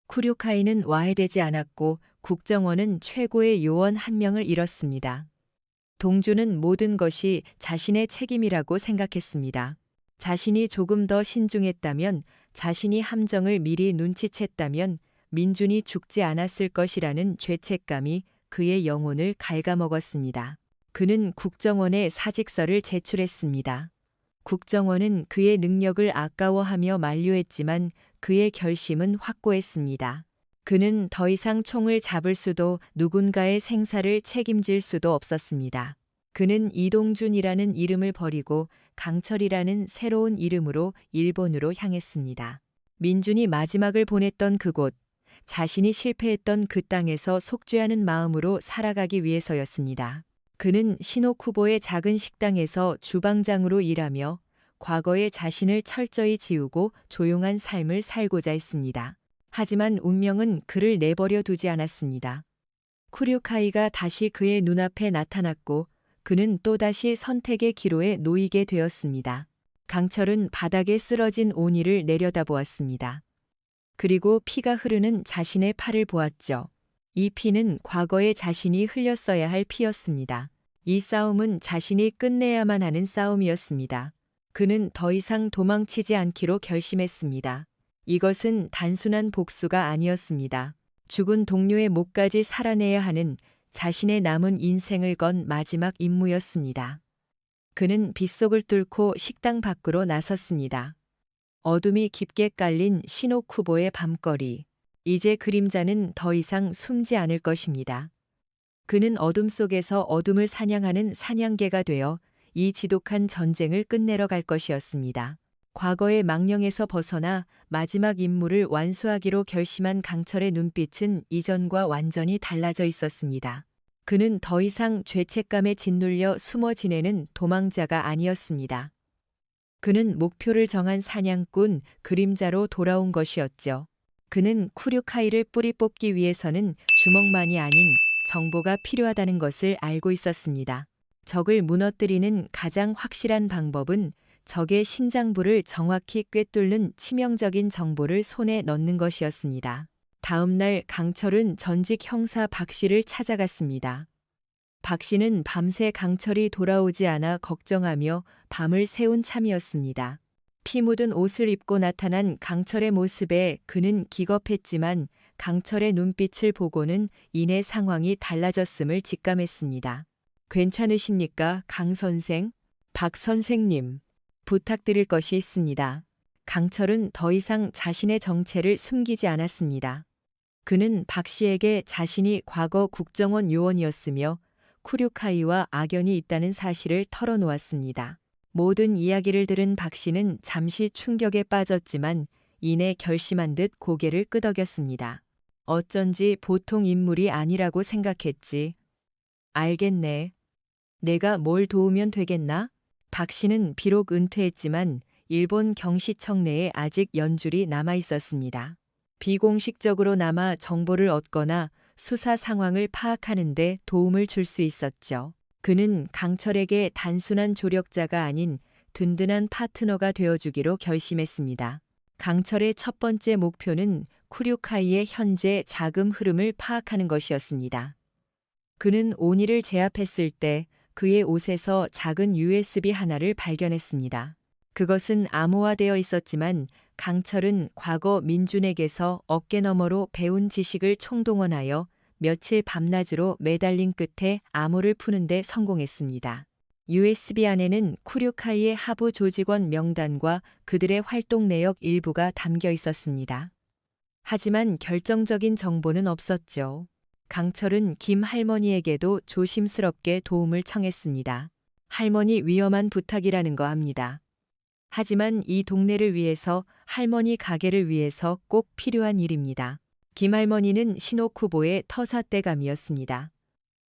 쿠류카이는 와해되지 않았고 국정원은 최고의 요원 한 명을 잃었습니다. 동주는 모든 것이 자신의 책임이라고 생각했습니다. 자신이 조금 더 신중했다면, 자신이 함정을 미리 눈치챘다면 민준이 죽지 않았을 것이라는 죄책감이 그의 영혼을 갉아먹었습니다. 그는 국정원에 사직서를 제출했습니다. 국정원은 그의 능력을 아까워하며 만류했지만 그의 결심은 확고했습니다. 그는 더 이상 총을 잡을 수도 누군가의 생사를 책임질 수도 없었습니다. 그는 이동준이라는 이름을 버리고 강철이라는 새로운 이름으로 일본으로 향했습니다. 민준이 마지막을 보냈던 그곳, 자신이 실패했던 그 땅에서 속죄하는 마음으로 살아가기 위해서였습니다. 그는 시노쿠보의 작은 식당에서 주방장으로 일하며 과거의 자신을 철저히 지우고 조용한 삶을 살고자 했습니다. 하지만 운명은 그를 내버려 두지 않았습니다. 쿠류카이가 다시 그의 눈앞에 나타났고 그는 또다시 선택의 기로에 놓이게 되었습니다. 강철은 바닥에 쓰러진 오니를 내려다보았습니다. 그리고 피가 흐르는 자신의 팔을 보았죠. 이 피는 과거의 자신이 흘렸어야 할 피였습니다. 이 싸움은 자신이 끝내야만 하는 싸움이었습니다. 그는 더 이상 도망치지 않기로 결심했습니다. 이것은 단순한 복수가 아니었습니다. 죽은 동료의 목까지 살아내야 하는 자신의 남은 인생을 건 마지막 임무였습니다. 그는 빗속을 뚫고 식당 밖으로 나섰습니다. 어둠이 깊게 깔린 시노쿠보의 밤거리. 이제 그림자는 더 이상 숨지 않을 것입니다. 그는 어둠 속에서 어둠을 사냥하는 사냥개가 되어 이 지독한 전쟁을 끝내러 갈 것이었습니다. 과거의 망령에서 벗어나 마지막 임무를 완수하기로 결심한 강철의 눈빛은 이전과 완전히 달라져 있었습니다. 그는 더 이상 죄책감에 짓눌려 숨어 지내는 도망자가 아니었습니다. 그는 목표를 정한 사냥꾼, 그림자로 돌아온 것이었죠. 그는 쿠류카이를 뿌리 뽑기 위해서는 주먹만이 아닌 정보가 필요하다는 것을 알고 있었습니다. 적을 무너뜨리는 가장 확실한 방법은 적의 신장부를 정확히 꿰뚫는 치명적인 정보를 손에 넣는 것이었습니다. 다음 날 강철은 전직 형사 박 씨를 찾아갔습니다. 박 씨는 밤새 강철이 돌아오지 않아 걱정하며 밤을 새운 참이었습니다. 피 묻은 옷을 입고 나타난 강철의 모습에 그는 기겁했지만 강철의 눈빛을 보고는 이내 상황이 달라졌음을 직감했습니다. 괜찮으십니까, 강 선생? 박 선생님, 부탁드릴 것이 있습니다. 강철은 더 이상 자신의 정체를 숨기지 않았습니다. 그는 박 씨에게 자신이 과거 국정원 요원이었으며 쿠류카이와 악연이 있다는 사실을 털어놓았습니다. 모든 이야기를 들은 박 씨는 잠시 충격에 빠졌지만 이내 결심한 듯 고개를 끄덕였습니다. 어쩐지 보통 인물이 아니라고 생각했지. 알겠네. 내가 뭘 도우면 되겠나? 박 씨는 비록 은퇴했지만 일본 경시청 내에 아직 연줄이 남아 있었습니다. 비공식적으로 남아 정보를 얻거나 수사 상황을 파악하는 데 도움을 줄 수 있었죠. 그는 강철에게 단순한 조력자가 아닌 든든한 파트너가 되어주기로 결심했습니다. 강철의 첫 번째 목표는 쿠류카이의 현재 자금 흐름을 파악하는 것이었습니다. 그는 오니를 제압했을 때 그의 옷에서 작은 USB 하나를 발견했습니다. 그것은 암호화되어 있었지만 강철은 과거 민준에게서 어깨너머로 배운 지식을 총동원하여 며칠 밤낮으로 매달린 끝에 암호를 푸는 데 성공했습니다. USB 안에는 쿠류카이의 하부 조직원 명단과 그들의 활동 내역 일부가 담겨 있었습니다. 하지만 결정적인 정보는 없었죠. 강철은 김 할머니에게도 조심스럽게 도움을 청했습니다. 할머니 위험한 부탁이라는 거 압니다. 하지만 이 동네를 위해서, 할머니 가게를 위해서 꼭 필요한 일입니다. 김할머니는 시노쿠보의 터사대감이었습니다.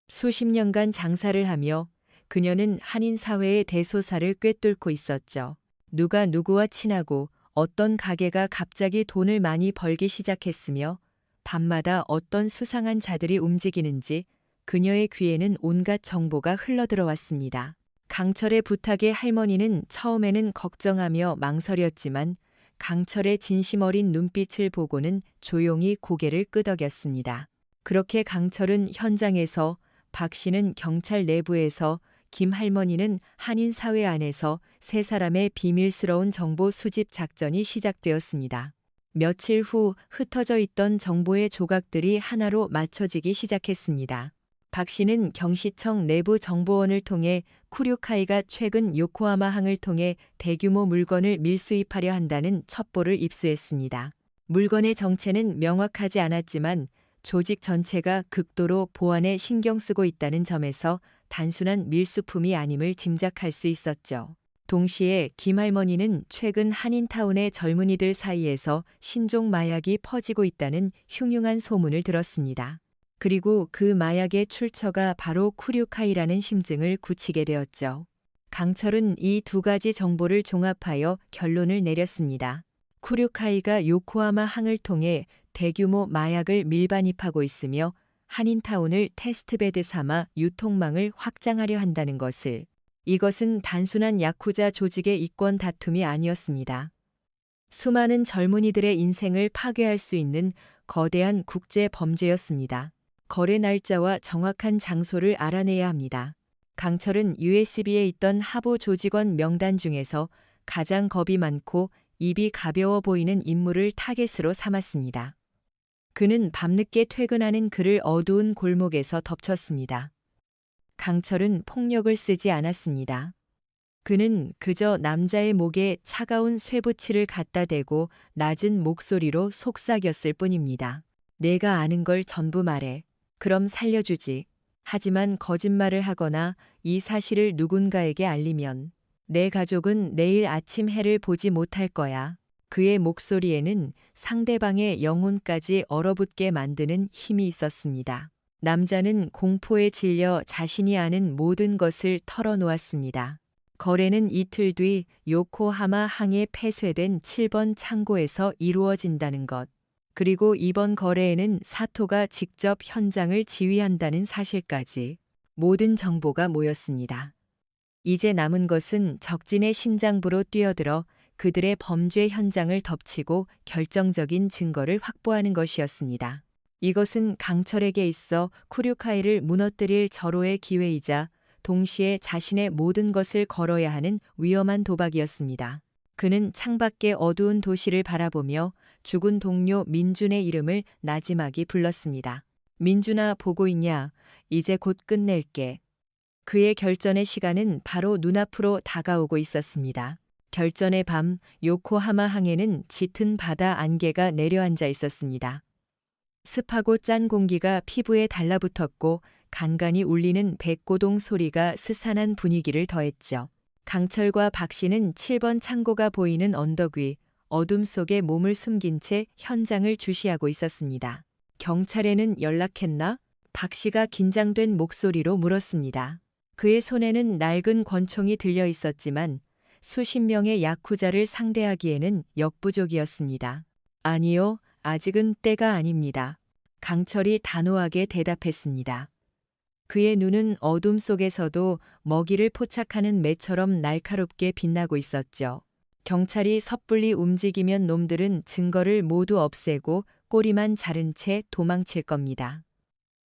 수십 년간 장사를 하며 그녀는 한인 사회의 대소사를 꿰뚫고 있었죠. 누가 누구와 친하고 어떤 가게가 갑자기 돈을 많이 벌기 시작했으며 밤마다 어떤 수상한 자들이 움직이는지 그녀의 귀에는 온갖 정보가 흘러들어왔습니다. 강철의 부탁에 할머니는 처음에는 걱정하며 망설였지만 강철의 진심 어린 눈빛을 보고는 조용히 고개를 끄덕였습니다. 그렇게 강철은 현장에서, 박 씨는 경찰 내부에서, 김 할머니는 한인 사회 안에서 세 사람의 비밀스러운 정보 수집 작전이 시작되었습니다. 며칠 후 흩어져 있던 정보의 조각들이 하나로 맞춰지기 시작했습니다. 박 씨는 경시청 내부 정보원을 통해 쿠류카이가 최근 요코하마 항을 통해 대규모 물건을 밀수입하려 한다는 첩보를 입수했습니다. 물건의 정체는 명확하지 않았지만 조직 전체가 극도로 보안에 신경 쓰고 있다는 점에서 단순한 밀수품이 아님을 짐작할 수 있었죠. 동시에 김할머니는 최근 한인타운의 젊은이들 사이에서 신종 마약이 퍼지고 있다는 흉흉한 소문을 들었습니다. 그리고 그 마약의 출처가 바로 쿠류카이라는 심증을 굳히게 되었죠. 강철은 이 두 가지 정보를 종합하여 결론을 내렸습니다. 쿠류카이가 요코하마 항을 통해 대규모 마약을 밀반입하고 있으며 한인타운을 테스트베드 삼아 유통망을 확장하려 한다는 것을. 이것은 단순한 야쿠자 조직의 이권 다툼이 아니었습니다. 수많은 젊은이들의 인생을 파괴할 수 있는 거대한 국제 범죄였습니다. 거래 날짜와 정확한 장소를 알아내야 합니다. 강철은 USB에 있던 하부 조직원 명단 중에서 가장 겁이 많고 입이 가벼워 보이는 인물을 타겟으로 삼았습니다. 그는 밤늦게 퇴근하는 그를 어두운 골목에서 덮쳤습니다. 강철은 폭력을 쓰지 않았습니다. 그는 그저 남자의 목에 차가운 쇠붙이를 갖다 대고 낮은 목소리로 속삭였을 뿐입니다. 내가 아는 걸 전부 말해. 그럼 살려주지. 하지만 거짓말을 하거나 이 사실을 누군가에게 알리면 내 가족은 내일 아침 해를 보지 못할 거야. 그의 목소리에는 상대방의 영혼까지 얼어붙게 만드는 힘이 있었습니다. 남자는 공포에 질려 자신이 아는 모든 것을 털어놓았습니다. 거래는 이틀 뒤 요코하마 항에 폐쇄된 7번 창고에서 이루어진다는 것. 그리고 이번 거래에는 사토가 직접 현장을 지휘한다는 사실까지 모든 정보가 모였습니다. 이제 남은 것은 적진의 심장부로 뛰어들어 그들의 범죄 현장을 덮치고 결정적인 증거를 확보하는 것이었습니다. 이것은 강철에게 있어 쿠류카이를 무너뜨릴 절호의 기회이자 동시에 자신의 모든 것을 걸어야 하는 위험한 도박이었습니다. 그는 창밖의 어두운 도시를 바라보며 죽은 동료 민준의 이름을 나지막이 불렀습니다. 민준아, 보고 있냐? 이제 곧 끝낼게. 그의 결전의 시간은 바로 눈앞으로 다가오고 있었습니다. 결전의 밤, 요코하마 항에는 짙은 바다 안개가 내려앉아 있었습니다. 습하고 짠 공기가 피부에 달라붙었고 간간이 울리는 백고동 소리가 스산한 분위기를 더했죠. 강철과 박씨는 7번 창고가 보이는 언덕 위 어둠 속에 몸을 숨긴 채 현장을 주시하고 있었습니다. 경찰에는 연락했나? 박씨가 긴장된 목소리로 물었습니다. 그의 손에는 낡은 권총이 들려 있었지만 수십 명의 야쿠자를 상대하기에는 역부족이었습니다. 아니요, 아직은 때가 아닙니다. 강철이 단호하게 대답했습니다. 그의 눈은 어둠 속에서도 먹이를 포착하는 매처럼 날카롭게 빛나고 있었죠. 경찰이 섣불리 움직이면 놈들은 증거를 모두 없애고 꼬리만 자른 채 도망칠 겁니다.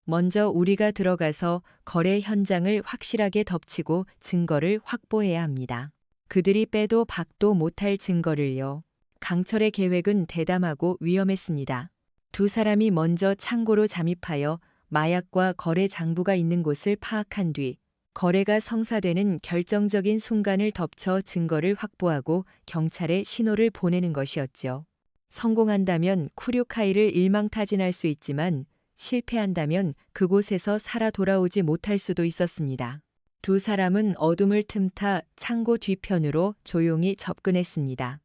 먼저 우리가 들어가서 거래 현장을 확실하게 덮치고 증거를 확보해야 합니다. 그들이 빼도 박도 못할 증거를요. 강철의 계획은 대담하고 위험했습니다. 두 사람이 먼저 창고로 잠입하여 마약과 거래 장부가 있는 곳을 파악한 뒤 거래가 성사되는 결정적인 순간을 덮쳐 증거를 확보하고 경찰에 신호를 보내는 것이었죠. 성공한다면 쿠류카이를 일망타진할 수 있지만 실패한다면 그곳에서 살아 돌아오지 못할 수도 있었습니다. 두 사람은 어둠을 틈타 창고 뒤편으로 조용히 접근했습니다.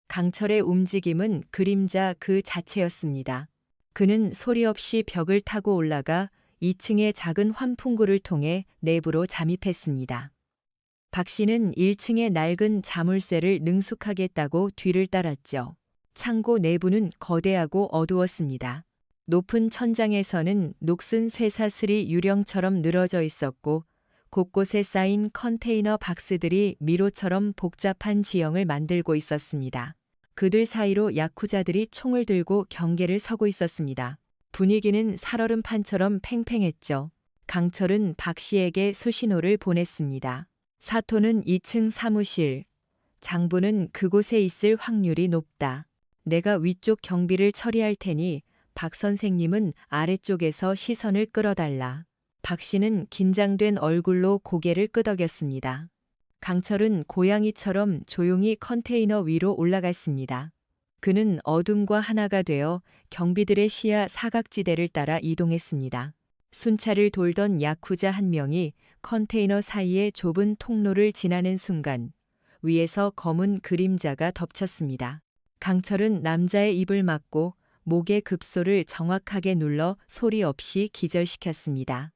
강철의 움직임은 그림자 그 자체였습니다. 그는 소리 없이 벽을 타고 올라가 2층의 작은 환풍구를 통해 내부로 잠입했습니다. 박 씨는 1층의 낡은 자물쇠를 능숙하게 따고 뒤를 따랐죠. 창고 내부는 거대하고 어두웠습니다. 높은 천장에서는 녹슨 쇠사슬이 유령처럼 늘어져 있었고 곳곳에 쌓인 컨테이너 박스들이 미로처럼 복잡한 지형을 만들고 있었습니다. 그들 사이로 야쿠자들이 총을 들고 경계를 서고 있었습니다. 분위기는 살얼음판처럼 팽팽했죠. 강철은 박 씨에게 수신호를 보냈습니다. 사토는 2층 사무실, 장부는 그곳에 있을 확률이 높다. 내가 위쪽 경비를 처리할 테니 박 선생님은 아래쪽에서 시선을 끌어달라. 박 씨는 긴장된 얼굴로 고개를 끄덕였습니다. 강철은 고양이처럼 조용히 컨테이너 위로 올라갔습니다. 그는 어둠과 하나가 되어 경비들의 시야 사각지대를 따라 이동했습니다. 순찰을 돌던 야쿠자 한 명이 컨테이너 사이의 좁은 통로를 지나는 순간 위에서 검은 그림자가 덮쳤습니다. 강철은 남자의 입을 막고 목의 급소를 정확하게 눌러 소리 없이 기절시켰습니다.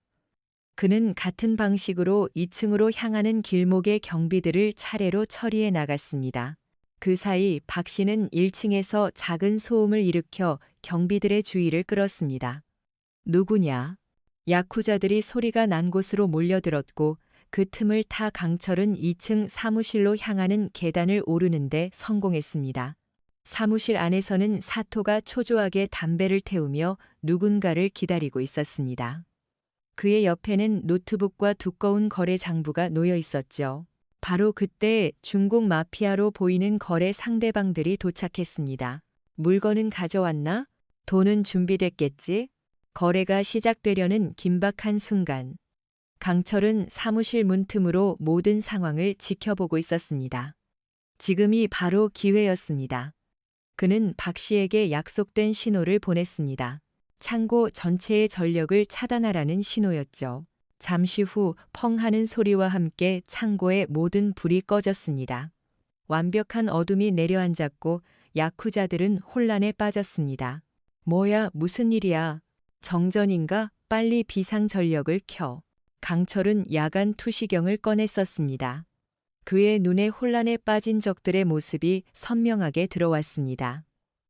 그는 같은 방식으로 2층으로 향하는 길목의 경비들을 차례로 처리해 나갔습니다. 그 사이 박 씨는 1층에서 작은 소음을 일으켜 경비들의 주의를 끌었습니다. 누구냐? 야쿠자들이 소리가 난 곳으로 몰려들었고 그 틈을 타 강철은 2층 사무실로 향하는 계단을 오르는데 성공했습니다. 사무실 안에서는 사토가 초조하게 담배를 태우며 누군가를 기다리고 있었습니다. 그의 옆에는 노트북과 두꺼운 거래 장부가 놓여 있었죠. 바로 그때 중국 마피아로 보이는 거래 상대방들이 도착했습니다. 물건은 가져왔나? 돈은 준비됐겠지? 거래가 시작되려는 긴박한 순간. 강철은 사무실 문틈으로 모든 상황을 지켜보고 있었습니다. 지금이 바로 기회였습니다. 그는 박 씨에게 약속된 신호를 보냈습니다. 창고 전체의 전력을 차단하라는 신호였죠. 잠시 후 펑 하는 소리와 함께 창고의 모든 불이 꺼졌습니다. 완벽한 어둠이 내려앉았고 야쿠자들은 혼란에 빠졌습니다. 뭐야, 무슨 일이야? 정전인가? 빨리 비상전력을 켜. 강철은 야간 투시경을 꺼냈었습니다. 그의 눈에 혼란에 빠진 적들의 모습이 선명하게 들어왔습니다.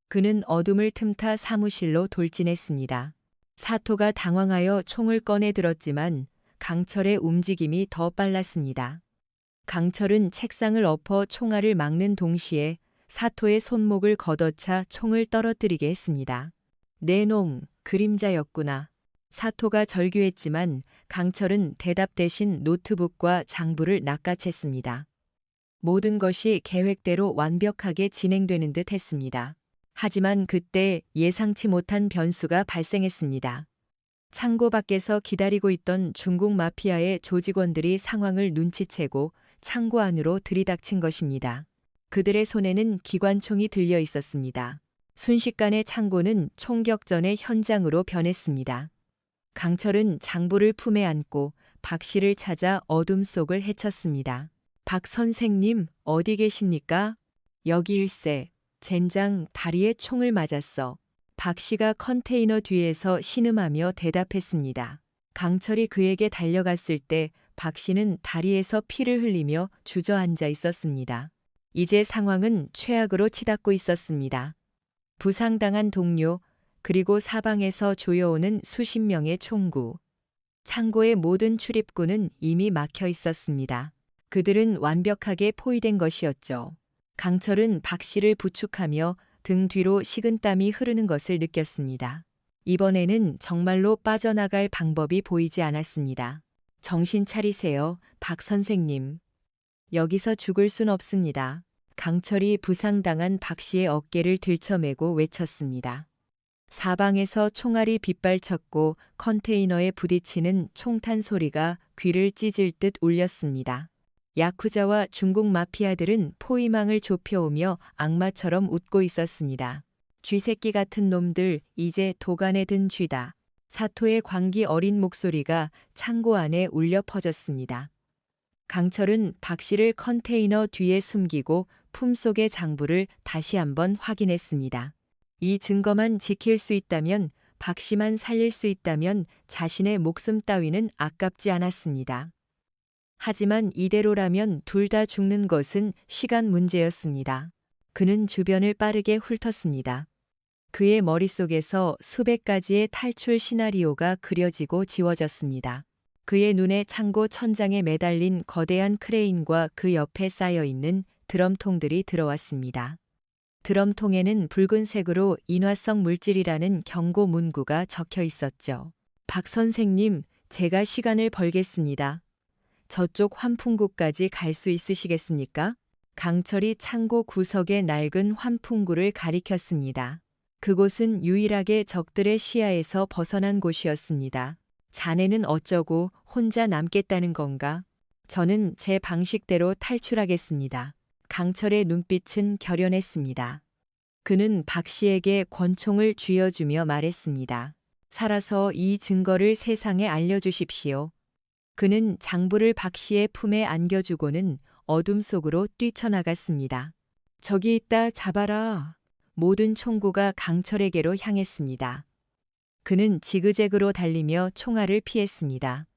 그는 어둠을 틈타 사무실로 돌진했습니다. 사토가 당황하여 총을 꺼내 들었지만 강철의 움직임이 더 빨랐습니다. 강철은 책상을 엎어 총알을 막는 동시에 사토의 손목을 걷어차 총을 떨어뜨리게 했습니다. 내 놈, 그림자였구나. 사토가 절규했지만 강철은 대답 대신 노트북과 장부를 낚아챘습니다. 모든 것이 계획대로 완벽하게 진행되는 듯 했습니다. 하지만 그때 예상치 못한 변수가 발생했습니다. 창고 밖에서 기다리고 있던 중국 마피아의 조직원들이 상황을 눈치채고 창고 안으로 들이닥친 것입니다. 그들의 손에는 기관총이 들려 있었습니다. 순식간에 창고는 총격전의 현장으로 변했습니다. 강철은 장부를 품에 안고 박 씨를 찾아 어둠 속을 헤쳤습니다. 박 선생님, 어디 계십니까? 여기일세. 젠장, 다리에 총을 맞았어. 박 씨가 컨테이너 뒤에서 신음하며 대답했습니다. 강철이 그에게 달려갔을 때 박 씨는 다리에서 피를 흘리며 주저앉아 있었습니다. 이제 상황은 최악으로 치닫고 있었습니다. 부상당한 동료, 그리고 사방에서 조여오는 수십 명의 총구. 창고의 모든 출입구는 이미 막혀 있었습니다. 그들은 완벽하게 포위된 것이었죠. 강철은 박 씨를 부축하며 등 뒤로 식은땀이 흐르는 것을 느꼈습니다. 이번에는 정말로 빠져나갈 방법이 보이지 않았습니다. 정신 차리세요, 박 선생님. 여기서 죽을 순 없습니다. 강철이 부상당한 박 씨의 어깨를 들쳐매고 외쳤습니다. 사방에서 총알이 빗발쳤고 컨테이너에 부딪히는 총탄 소리가 귀를 찢을 듯 울렸습니다. 야쿠자와 중국 마피아들은 포위망을 좁혀오며 악마처럼 웃고 있었습니다. 쥐새끼 같은 놈들, 이제 도간에 든 쥐다. 사토의 광기 어린 목소리가 창고 안에 울려 퍼졌습니다. 강철은 박 씨를 컨테이너 뒤에 숨기고 품속의 장부를 다시 한번 확인했습니다. 이 증거만 지킬 수 있다면, 박 씨만 살릴 수 있다면 자신의 목숨 따위는 아깝지 않았습니다. 하지만 이대로라면 둘 다 죽는 것은 시간 문제였습니다. 그는 주변을 빠르게 훑었습니다. 그의 머릿속에서 수백 가지의 탈출 시나리오가 그려지고 지워졌습니다. 그의 눈에 창고 천장에 매달린 거대한 크레인과 그 옆에 쌓여있는 드럼통들이 들어왔습니다. 드럼통에는 붉은색으로 인화성 물질이라는 경고 문구가 적혀 있었죠. 박 선생님, 제가 시간을 벌겠습니다. 저쪽 환풍구까지 갈 수 있으시겠습니까? 강철이 창고 구석의 낡은 환풍구를 가리켰습니다. 그곳은 유일하게 적들의 시야에서 벗어난 곳이었습니다. 자네는 어쩌고 혼자 남겠다는 건가? 저는 제 방식대로 탈출하겠습니다. 강철의 눈빛은 결연했습니다. 그는 박 씨에게 권총을 쥐어주며 말했습니다. 살아서 이 증거를 세상에 알려주십시오. 그는 장부를 박 씨의 품에 안겨주고는 어둠 속으로 뛰쳐나갔습니다. 저기 있다, 잡아라. 모든 총구가 강철에게로 향했습니다. 그는 지그재그로 달리며 총알을 피했습니다.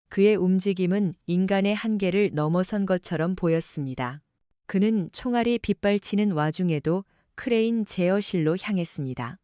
그의 움직임은 인간의 한계를 넘어선 것처럼 보였습니다. 그는 총알이 빗발치는 와중에도 크레인 제어실로 향했습니다.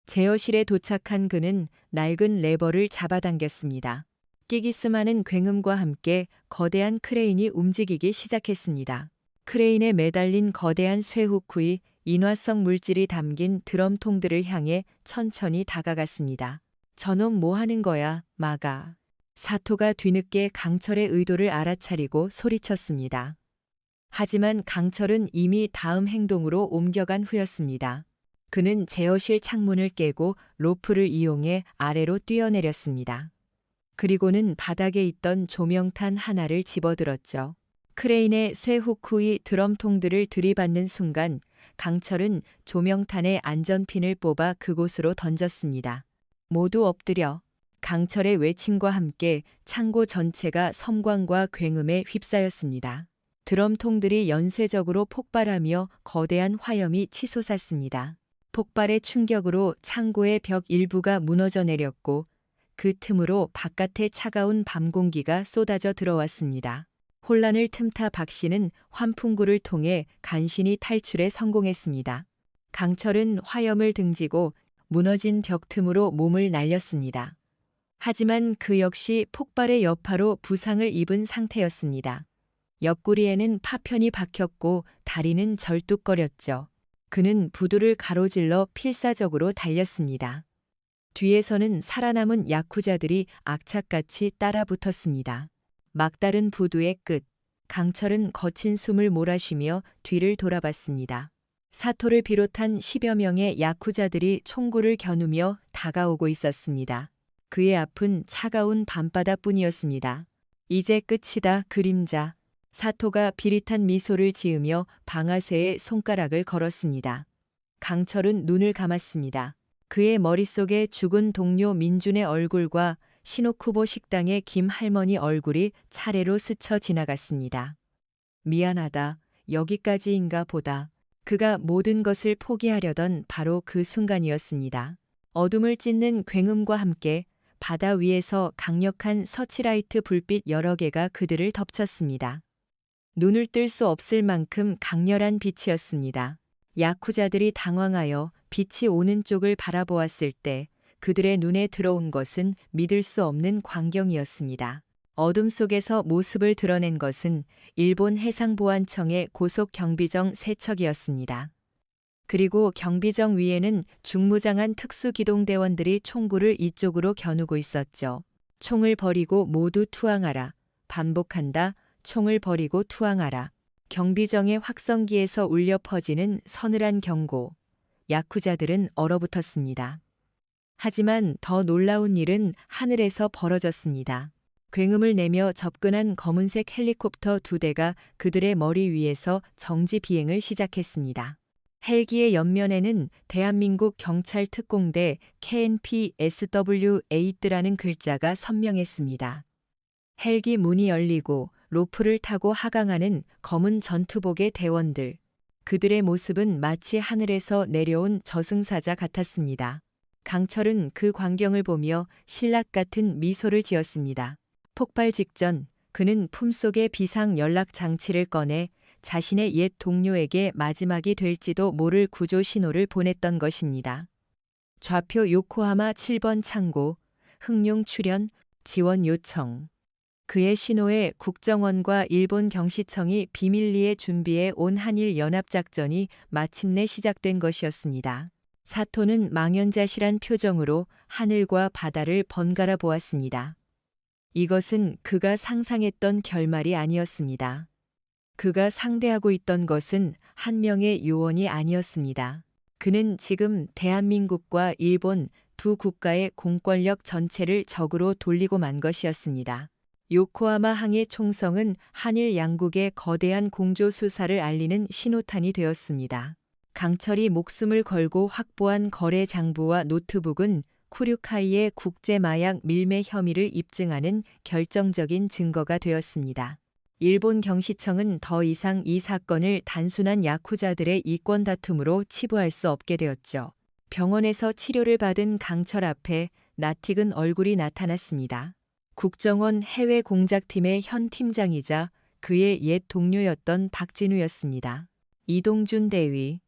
제어실에 도착한 그는 낡은 레버를 잡아당겼습니다. 끼기스많은 굉음과 함께 거대한 크레인이 움직이기 시작했습니다. 크레인에 매달린 거대한 쇠후크의 인화성 물질이 담긴 드럼통들을 향해 천천히 다가갔습니다. 저놈 뭐 하는 거야, 마가. 사토가 뒤늦게 강철의 의도를 알아차리고 소리쳤습니다. 하지만 강철은 이미 다음 행동으로 옮겨간 후였습니다. 그는 제어실 창문을 깨고 로프를 이용해 아래로 뛰어내렸습니다. 그리고는 바닥에 있던 조명탄 하나를 집어들었죠. 크레인의 쇠후크의 드럼통들을 들이받는 순간 강철은 조명탄의 안전핀을 뽑아 그곳으로 던졌습니다. 모두 엎드려. 강철의 외침과 함께 창고 전체가 섬광과 굉음에 휩싸였습니다. 드럼통들이 연쇄적으로 폭발하며 거대한 화염이 치솟았습니다. 폭발의 충격으로 창고의 벽 일부가 무너져 내렸고 그 틈으로 바깥에 차가운 밤 공기가 쏟아져 들어왔습니다. 혼란을 틈타 박 씨는 환풍구를 통해 간신히 탈출에 성공했습니다. 강철은 화염을 등지고 무너진 벽 틈으로 몸을 날렸습니다. 하지만 그 역시 폭발의 여파로 부상을 입은 상태였습니다. 옆구리에는 파편이 박혔고 다리는 절뚝거렸죠. 그는 부두를 가로질러 필사적으로 달렸습니다. 뒤에서는 살아남은 야쿠자들이 악착같이 따라붙었습니다. 막다른 부두의 끝, 강철은 거친 숨을 몰아쉬며 뒤를 돌아봤습니다. 사토를 비롯한 10여 명의 야쿠자들이 총구를 겨누며 다가오고 있었습니다. 그의 앞은 차가운 밤바다뿐이었습니다. 이제 끝이다, 그림자. 사토가 비릿한 미소를 지으며 방아쇠에 손가락을 걸었습니다. 강철은 눈을 감았습니다. 그의 머릿속에 죽은 동료 민준의 얼굴과 시노쿠보 식당의 김 할머니 얼굴이 차례로 스쳐 지나갔습니다. 미안하다, 여기까지인가 보다. 그가 모든 것을 포기하려던 바로 그 순간이었습니다. 어둠을 찢는 굉음과 함께 바다 위에서 강력한 서치라이트 불빛 여러 개가 그들을 덮쳤습니다. 눈을 뜰 수 없을 만큼 강렬한 빛이었습니다. 야쿠자들이 당황하여 빛이 오는 쪽을 바라보았을 때 그들의 눈에 들어온 것은 믿을 수 없는 광경이었습니다. 어둠 속에서 모습을 드러낸 것은 일본 해상보안청의 고속 경비정 3척이었습니다. 그리고 경비정 위에는 중무장한 특수기동대원들이 총구를 이쪽으로 겨누고 있었죠. 총을 버리고 모두 투항하라. 반복한다. 총을 버리고 투항하라. 경비정의 확성기에서 울려 퍼지는 서늘한 경고. 야쿠자들은 얼어붙었습니다. 하지만 더 놀라운 일은 하늘에서 벌어졌습니다. 굉음을 내며 접근한 검은색 헬리콥터 2대가 그들의 머리 위에서 정지 비행을 시작했습니다. 헬기의 옆면에는 대한민국 경찰 특공대 KNPSW-8라는 글자가 선명했습니다. 헬기 문이 열리고 로프를 타고 하강하는 검은 전투복의 대원들. 그들의 모습은 마치 하늘에서 내려온 저승사자 같았습니다. 강철은 그 광경을 보며 신락 같은 미소를 지었습니다. 폭발 직전 그는 품속의 비상 연락 장치를 꺼내 자신의 옛 동료에게 마지막이 될지도 모를 구조 신호를 보냈던 것입니다. 좌표 요코하마 7번 창고, 흑룡 출현, 지원 요청. 그의 신호에 국정원과 일본 경시청이 비밀리에 준비해 온 한일 연합작전이 마침내 시작된 것이었습니다. 사토는 망연자실한 표정으로 하늘과 바다를 번갈아 보았습니다. 이것은 그가 상상했던 결말이 아니었습니다. 그가 상대하고 있던 것은 한 명의 요원이 아니었습니다. 그는 지금 대한민국과 일본 두 국가의 공권력 전체를 적으로 돌리고 만 것이었습니다. 요코하마 항의 총성은 한일 양국의 거대한 공조 수사를 알리는 신호탄이 되었습니다. 강철이 목숨을 걸고 확보한 거래 장부와 노트북은 쿠류카이의 국제 마약 밀매 혐의를 입증하는 결정적인 증거가 되었습니다. 일본 경시청은 더 이상 이 사건을 단순한 야쿠자들의 이권 다툼으로 치부할 수 없게 되었죠. 병원에서 치료를 받은 강철 앞에 낯익은 얼굴이 나타났습니다. 국정원 해외 공작팀의 현 팀장이자 그의 옛 동료였던 박진우였습니다. 이동준 대위.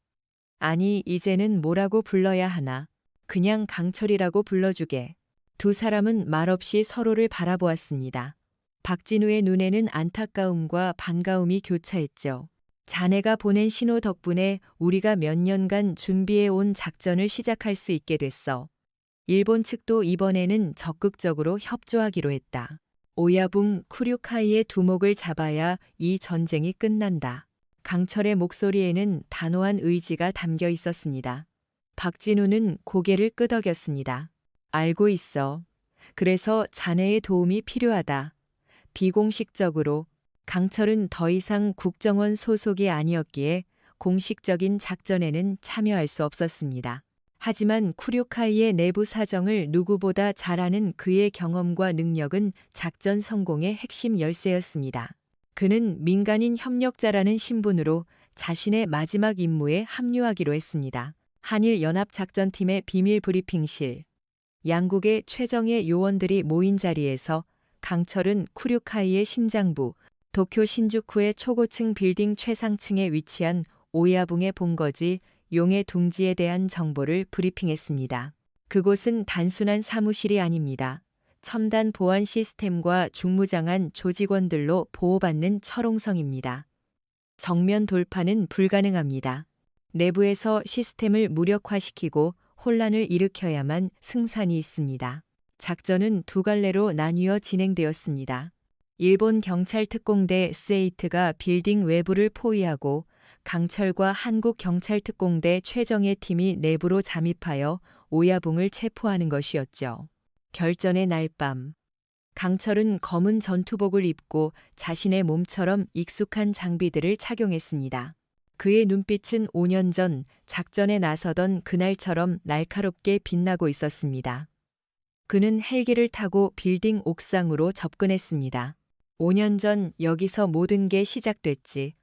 아니, 이제는 뭐라고 불러야 하나. 그냥 강철이라고 불러주게. 두 사람은 말없이 서로를 바라보았습니다. 박진우의 눈에는 안타까움과 반가움이 교차했죠. 자네가 보낸 신호 덕분에 우리가 몇 년간 준비해온 작전을 시작할 수 있게 됐어. 일본 측도 이번에는 적극적으로 협조하기로 했다. 오야붕 쿠류카이의 두목을 잡아야 이 전쟁이 끝난다. 강철의 목소리에는 단호한 의지가 담겨 있었습니다. 박진우는 고개를 끄덕였습니다. 알고 있어. 그래서 자네의 도움이 필요하다. 비공식적으로 강철은 더 이상 국정원 소속이 아니었기에 공식적인 작전에는 참여할 수 없었습니다. 하지만 쿠류카이의 내부 사정을 누구보다 잘 아는 그의 경험과 능력은 작전 성공의 핵심 열쇠였습니다. 그는 민간인 협력자라는 신분으로 자신의 마지막 임무에 합류하기로 했습니다. 한일 연합작전팀의 비밀 브리핑실. 양국의 최정예 요원들이 모인 자리에서 강철은 쿠류카이의 심장부, 도쿄 신주쿠의 초고층 빌딩 최상층에 위치한 오야붕의 본거지 용의 둥지에 대한 정보를 브리핑했습니다. 그곳은 단순한 사무실이 아닙니다. 첨단 보안 시스템과 중무장한 조직원들로 보호받는 철옹성입니다. 정면 돌파는 불가능합니다. 내부에서 시스템을 무력화시키고 혼란을 일으켜야만 승산이 있습니다. 작전은 두 갈래로 나뉘어 진행되었습니다. 일본 경찰 특공대 SAT가 빌딩 외부를 포위하고 강철과 한국 경찰 특공대 최정예 팀이 내부로 잠입하여 오야붕을 체포하는 것이었죠. 결전의 날 밤. 강철은 검은 전투복을 입고 자신의 몸처럼 익숙한 장비들을 착용했습니다. 그의 눈빛은 5년 전 작전에 나서던 그날처럼 날카롭게 빛나고 있었습니다. 그는 헬기를 타고 빌딩 옥상으로 접근했습니다. 5년 전 여기서 모든 게 시작됐지.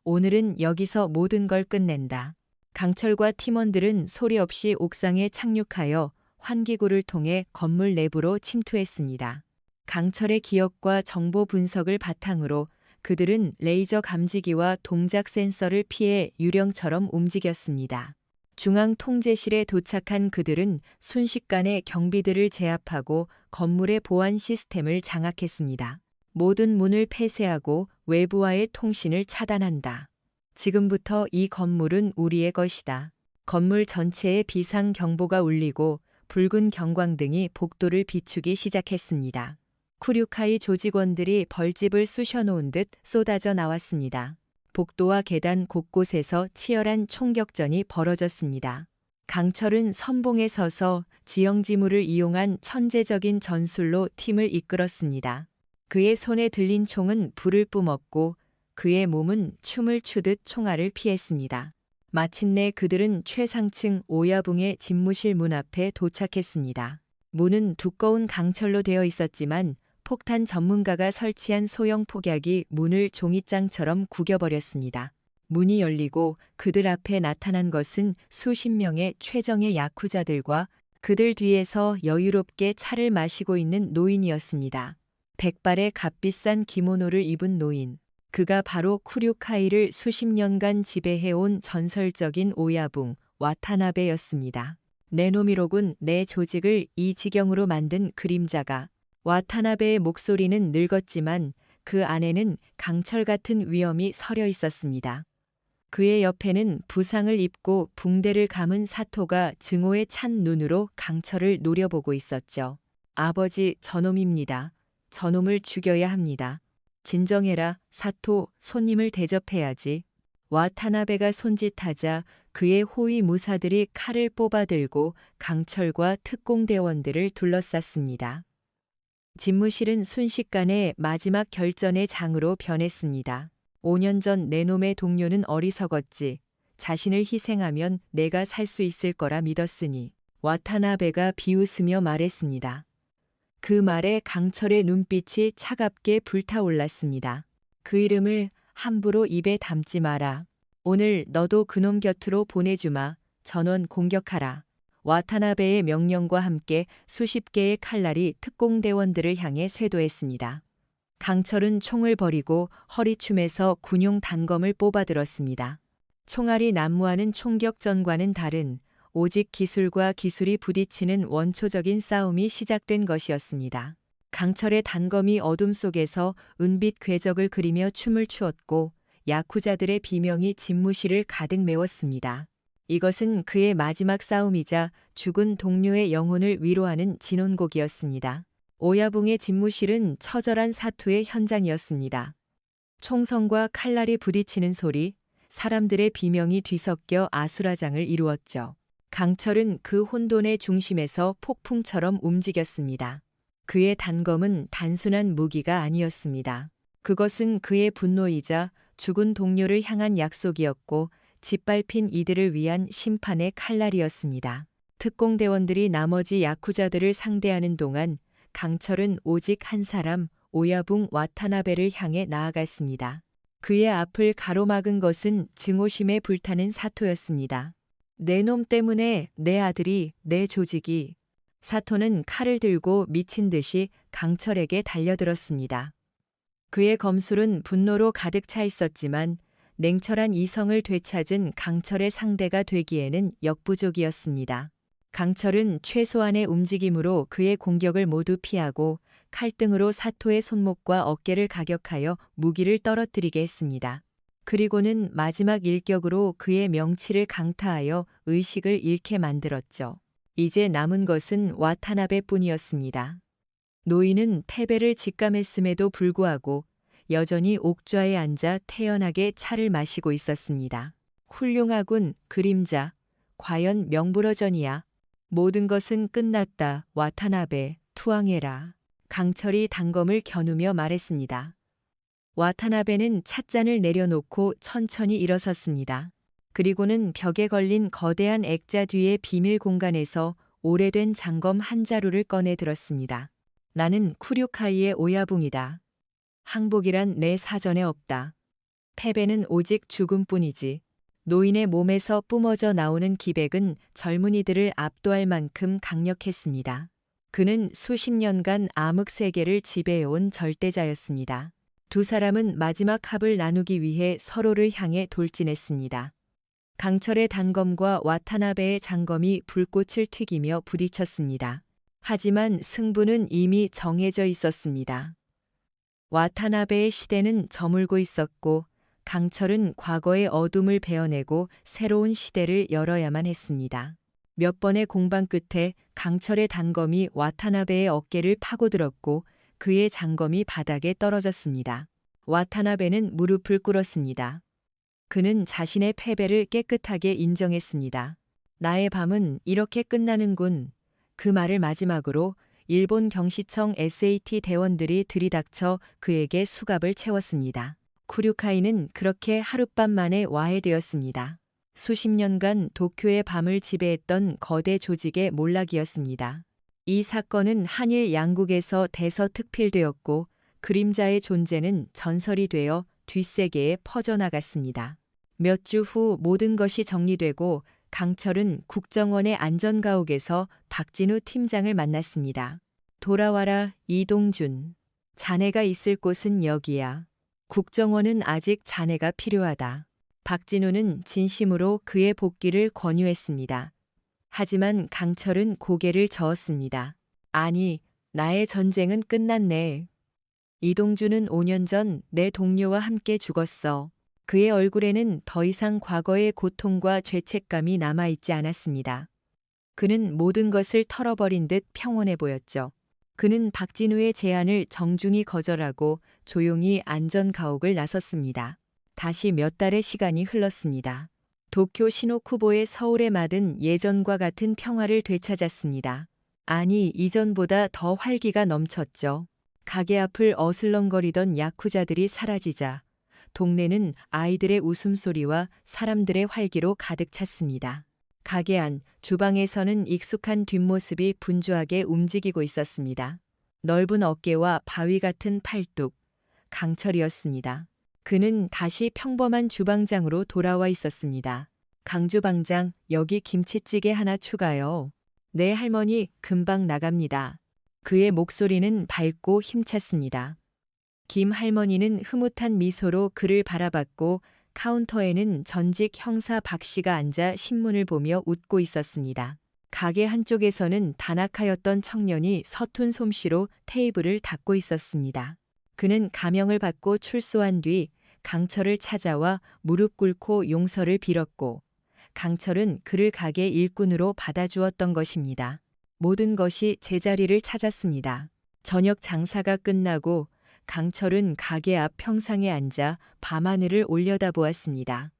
오늘은 여기서 모든 걸 끝낸다. 강철과 팀원들은 소리 없이 옥상에 착륙하여 환기구를 통해 건물 내부로 침투했습니다. 강철의 기억과 정보 분석을 바탕으로 그들은 레이저 감지기와 동작 센서를 피해 유령처럼 움직였습니다. 중앙 통제실에 도착한 그들은 순식간에 경비들을 제압하고 건물의 보안 시스템을 장악했습니다. 모든 문을 폐쇄하고 외부와의 통신을 차단한다. 지금부터 이 건물은 우리의 것이다. 건물 전체에 비상 경보가 울리고 붉은 경광등이 복도를 비추기 시작했습니다. 쿠류카이 조직원들이 벌집을 쑤셔놓은 듯 쏟아져 나왔습니다. 복도와 계단 곳곳에서 치열한 총격전이 벌어졌습니다. 강철은 선봉에 서서 지형지물을 이용한 천재적인 전술로 팀을 이끌었습니다. 그의 손에 들린 총은 불을 뿜었고 그의 몸은 춤을 추듯 총알을 피했습니다. 마침내 그들은 최상층 오야붕의 집무실 문 앞에 도착했습니다. 문은 두꺼운 강철로 되어 있었지만 폭탄 전문가가 설치한 소형 폭약이 문을 종이장처럼 구겨버렸습니다. 문이 열리고 그들 앞에 나타난 것은 수십 명의 최정예 야쿠자들과 그들 뒤에서 여유롭게 차를 마시고 있는 노인이었습니다. 백발의 값비싼 기모노를 입은 노인. 그가 바로 쿠류카이를 수십 년간 지배해온 전설적인 오야붕 와타나베였습니다. 내 놈이로군 내 조직을 이 지경으로 만든 그림자가. 와타나베의 목소리는 늙었지만 그 안에는 강철 같은 위엄이 서려 있었습니다. 그의 옆에는 부상을 입고 붕대를 감은 사토가 증오에 찬 눈으로 강철을 노려보고 있었죠. 아버지, 저놈입니다. 저놈을 죽여야 합니다. 진정해라, 사토, 손님을 대접해야지. 와타나베가 손짓하자 그의 호위 무사들이 칼을 뽑아들고 강철과 특공대원들을 둘러쌌습니다. 집무실은 순식간에 마지막 결전의 장으로 변했습니다. 5년 전 내 놈의 동료는 어리석었지. 자신을 희생하면 내가 살 수 있을 거라 믿었으니. 와타나베가 비웃으며 말했습니다. 그 말에 강철의 눈빛이 차갑게 불타올랐습니다. 그 이름을 함부로 입에 담지 마라. 오늘 너도 그놈 곁으로 보내주마. 전원 공격하라. 와타나베의 명령과 함께 수십 개의 칼날이 특공대원들을 향해 쇄도했습니다. 강철은 총을 버리고 허리춤에서 군용 단검을 뽑아들었습니다. 총알이 난무하는 총격전과는 다른 오직 기술과 기술이 부딪히는 원초적인 싸움이 시작된 것이었습니다. 강철의 단검이 어둠 속에서 은빛 궤적을 그리며 춤을 추었고 야쿠자들의 비명이 집무실을 가득 메웠습니다. 이것은 그의 마지막 싸움이자 죽은 동료의 영혼을 위로하는 진혼곡이었습니다. 오야붕의 집무실은 처절한 사투의 현장이었습니다. 총성과 칼날이 부딪히는 소리, 사람들의 비명이 뒤섞여 아수라장을 이루었죠. 강철은 그 혼돈의 중심에서 폭풍처럼 움직였습니다. 그의 단검은 단순한 무기가 아니었습니다. 그것은 그의 분노이자 죽은 동료를 향한 약속이었고 짓밟힌 이들을 위한 심판의 칼날이었습니다. 특공대원들이 나머지 야쿠자들을 상대하는 동안 강철은 오직 한 사람 오야붕 와타나베를 향해 나아갔습니다. 그의 앞을 가로막은 것은 증오심에 불타는 사토였습니다. 내 놈 때문에 내 아들이, 내 조직이. 사토는 칼을 들고 미친 듯이 강철에게 달려들었습니다. 그의 검술은 분노로 가득 차 있었지만 냉철한 이성을 되찾은 강철의 상대가 되기에는 역부족이었습니다. 강철은 최소한의 움직임으로 그의 공격을 모두 피하고 칼등으로 사토의 손목과 어깨를 가격하여 무기를 떨어뜨리게 했습니다. 그리고는 마지막 일격으로 그의 명치를 강타하여 의식을 잃게 만들었죠. 이제 남은 것은 와타나베뿐이었습니다. 노인은 패배를 직감했음에도 불구하고 여전히 옥좌에 앉아 태연하게 차를 마시고 있었습니다. 훌륭하군, 그림자. 과연 명불허전이야. 모든 것은 끝났다, 와타나베. 투항해라. 강철이 단검을 겨누며 말했습니다. 와타나베는 찻잔을 내려놓고 천천히 일어섰습니다. 그리고는 벽에 걸린 거대한 액자 뒤의 비밀 공간에서 오래된 장검 한 자루를 꺼내 들었습니다. 나는 쿠류카이의 오야붕이다. 항복이란 내 사전에 없다. 패배는 오직 죽음뿐이지. 노인의 몸에서 뿜어져 나오는 기백은 젊은이들을 압도할 만큼 강력했습니다. 그는 수십 년간 암흑 세계를 지배해온 절대자였습니다. 두 사람은 마지막 합을 나누기 위해 서로를 향해 돌진했습니다. 강철의 단검과 와타나베의 장검이 불꽃을 튀기며 부딪혔습니다. 하지만 승부는 이미 정해져 있었습니다. 와타나베의 시대는 저물고 있었고 강철은 과거의 어둠을 베어내고 새로운 시대를 열어야만 했습니다. 몇 번의 공방 끝에 강철의 단검이 와타나베의 어깨를 파고들었고 그의 장검이 바닥에 떨어졌습니다. 와타나베는 무릎을 꿇었습니다. 그는 자신의 패배를 깨끗하게 인정했습니다. 나의 밤은 이렇게 끝나는군. 그 말을 마지막으로 일본 경시청 SAT 대원들이 들이닥쳐 그에게 수갑을 채웠습니다. 쿠류카이는 그렇게 하룻밤 만에 와해되었습니다. 수십 년간 도쿄의 밤을 지배했던 거대 조직의 몰락이었습니다. 이 사건은 한일 양국에서 대서특필되었고 그림자의 존재는 전설이 되어 뒷세계에 퍼져나갔습니다. 몇 주 후 모든 것이 정리되고 강철은 국정원의 안전가옥에서 박진우 팀장을 만났습니다. 돌아와라, 이동준. 자네가 있을 곳은 여기야. 국정원은 아직 자네가 필요하다. 박진우는 진심으로 그의 복귀를 권유했습니다. 하지만 강철은 고개를 저었습니다. 아니, 나의 전쟁은 끝났네. 이동준은 5년 전 내 동료와 함께 죽었어. 그의 얼굴에는 더 이상 과거의 고통과 죄책감이 남아있지 않았습니다. 그는 모든 것을 털어버린 듯 평온해 보였죠. 그는 박진우의 제안을 정중히 거절하고 조용히 안전가옥을 나섰습니다. 다시 몇 달의 시간이 흘렀습니다. 도쿄 시노쿠보의 서울의 맛은 예전과 같은 평화를 되찾았습니다. 아니, 이전보다 더 활기가 넘쳤죠. 가게 앞을 어슬렁거리던 야쿠자들이 사라지자 동네는 아이들의 웃음소리와 사람들의 활기로 가득 찼습니다. 가게 안, 주방에서는 익숙한 뒷모습이 분주하게 움직이고 있었습니다. 넓은 어깨와 바위 같은 팔뚝, 강철이었습니다. 그는 다시 평범한 주방장으로 돌아와 있었습니다. 강주방장, 여기 김치찌개 하나 추가요. 네 할머니, 금방 나갑니다. 그의 목소리는 밝고 힘찼습니다. 김 할머니는 흐뭇한 미소로 그를 바라봤고 카운터에는 전직 형사 박 씨가 앉아 신문을 보며 웃고 있었습니다. 가게 한쪽에서는 단악하였던 청년이 서툰 솜씨로 테이블을 닦고 있었습니다. 그는 가명을 받고 출소한 뒤 강철을 찾아와 무릎 꿇고 용서를 빌었고 강철은 그를 가게 일꾼으로 받아주었던 것입니다. 모든 것이 제자리를 찾았습니다. 저녁 장사가 끝나고 강철은 가게 앞 평상에 앉아 밤하늘을 올려다보았습니다.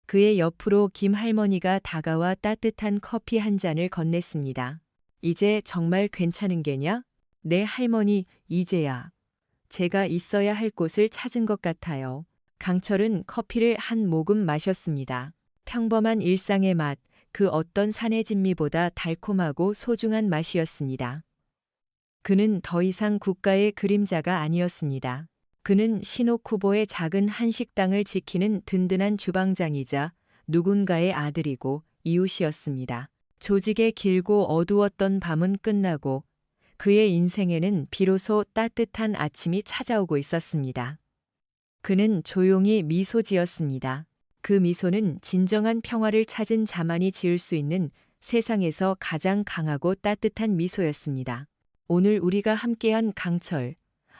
그의 옆으로 김 할머니가 다가와 따뜻한 커피 한 잔을 건넸습니다. 이제 정말 괜찮은 게냐? 네 할머니, 이제야. 제가 있어야 할 곳을 찾은 것 같아요. 강철은 커피를 한 모금 마셨습니다. 평범한 일상의 맛, 그 어떤 산의 진미보다 달콤하고 소중한 맛이었습니다. 그는 더 이상 국가의 그림자가 아니었습니다. 그는 시노쿠보의 작은 한식당을 지키는 든든한 주방장이자 누군가의 아들이고 이웃이었습니다. 조직의 길고 어두웠던 밤은 끝나고 그의 인생에는 비로소 따뜻한 아침이 찾아오고 있었습니다. 그는 조용히 미소 지었습니다. 그 미소는 진정한 평화를 찾은 자만이 지을 수 있는 세상에서 가장 강하고 따뜻한 미소였습니다. 오늘 우리가 함께한 강철,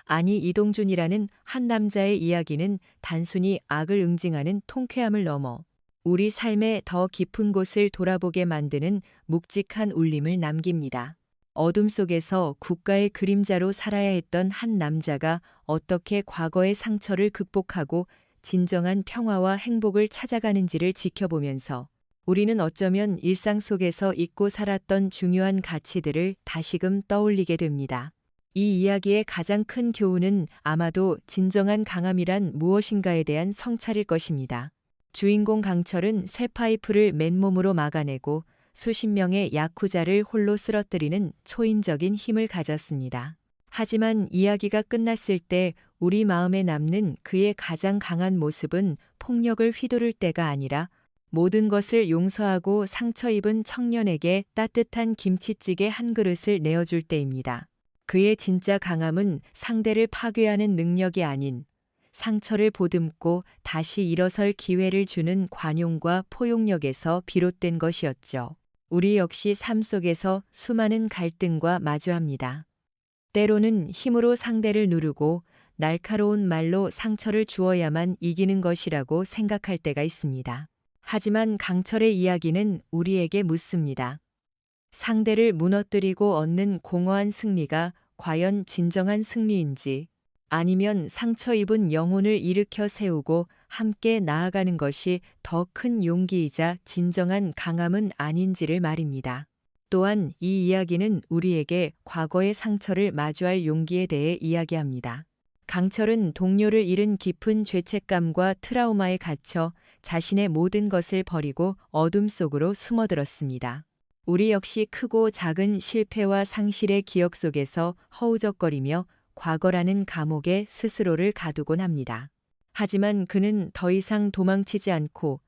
아니 이동준이라는 한 남자의 이야기는 단순히 악을 응징하는 통쾌함을 넘어 우리 삶의 더 깊은 곳을 돌아보게 만드는 묵직한 울림을 남깁니다. 어둠 속에서 국가의 그림자로 살아야 했던 한 남자가 어떻게 과거의 상처를 극복하고 진정한 평화와 행복을 찾아가는지를 지켜보면서 우리는 어쩌면 일상 속에서 잊고 살았던 중요한 가치들을 다시금 떠올리게 됩니다. 이 이야기의 가장 큰 교훈은 아마도 진정한 강함이란 무엇인가에 대한 성찰일 것입니다. 주인공 강철은 쇠파이프를 맨몸으로 막아내고 수십 명의 야쿠자를 홀로 쓰러뜨리는 초인적인 힘을 가졌습니다. 하지만 이야기가 끝났을 때 우리 마음에 남는 그의 가장 강한 모습은 폭력을 휘두를 때가 아니라 모든 것을 용서하고 상처 입은 청년에게 따뜻한 김치찌개 한 그릇을 내어줄 때입니다. 그의 진짜 강함은 상대를 파괴하는 능력이 아닌 상처를 보듬고 다시 일어설 기회를 주는 관용과 포용력에서 비롯된 것이었죠. 우리 역시 삶 속에서 수많은 갈등과 마주합니다. 때로는 힘으로 상대를 누르고 날카로운 말로 상처를 주어야만 이기는 것이라고 생각할 때가 있습니다. 하지만 강철의 이야기는 우리에게 묻습니다. 상대를 무너뜨리고 얻는 공허한 승리가 과연 진정한 승리인지, 아니면 상처 입은 영혼을 일으켜 세우고 함께 나아가는 것이 더 큰 용기이자 진정한 강함은 아닌지를 말입니다. 또한 이 이야기는 우리에게 과거의 상처를 마주할 용기에 대해 이야기합니다. 강철은 동료를 잃은 깊은 죄책감과 트라우마에 갇혀 자신의 모든 것을 버리고 어둠 속으로 숨어들었습니다. 우리 역시 크고 작은 실패와 상실의 기억 속에서 허우적거리며 과거라는 감옥에 스스로를 가두곤 합니다. 하지만 그는 더 이상 도망치지 않고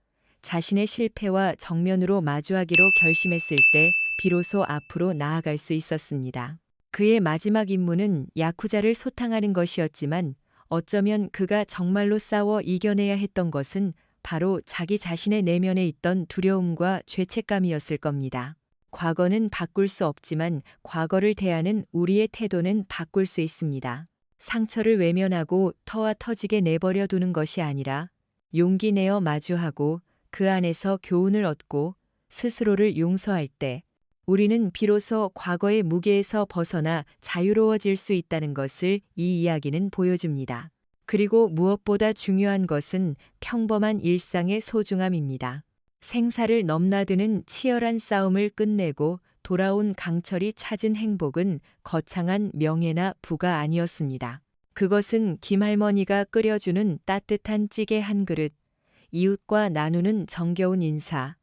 자신의 실패와 정면으로 마주하기로 결심했을 때 비로소 앞으로 나아갈 수 있었습니다. 그의 마지막 임무는 야쿠자를 소탕하는 것이었지만 어쩌면 그가 정말로 싸워 이겨내야 했던 것은 바로 자기 자신의 내면에 있던 두려움과 죄책감이었을 겁니다. 과거는 바꿀 수 없지만 과거를 대하는 우리의 태도는 바꿀 수 있습니다. 상처를 외면하고 터와 터지게 내버려 두는 것이 아니라 용기 내어 마주하고 그 안에서 교훈을 얻고 스스로를 용서할 때 우리는 비로소 과거의 무게에서 벗어나 자유로워질 수 있다는 것을 이 이야기는 보여줍니다. 그리고 무엇보다 중요한 것은 평범한 일상의 소중함입니다. 생사를 넘나드는 치열한 싸움을 끝내고 돌아온 강철이 찾은 행복은 거창한 명예나 부가 아니었습니다. 그것은 김할머니가 끓여주는 따뜻한 찌개 한 그릇, 이웃과 나누는 정겨운 인사,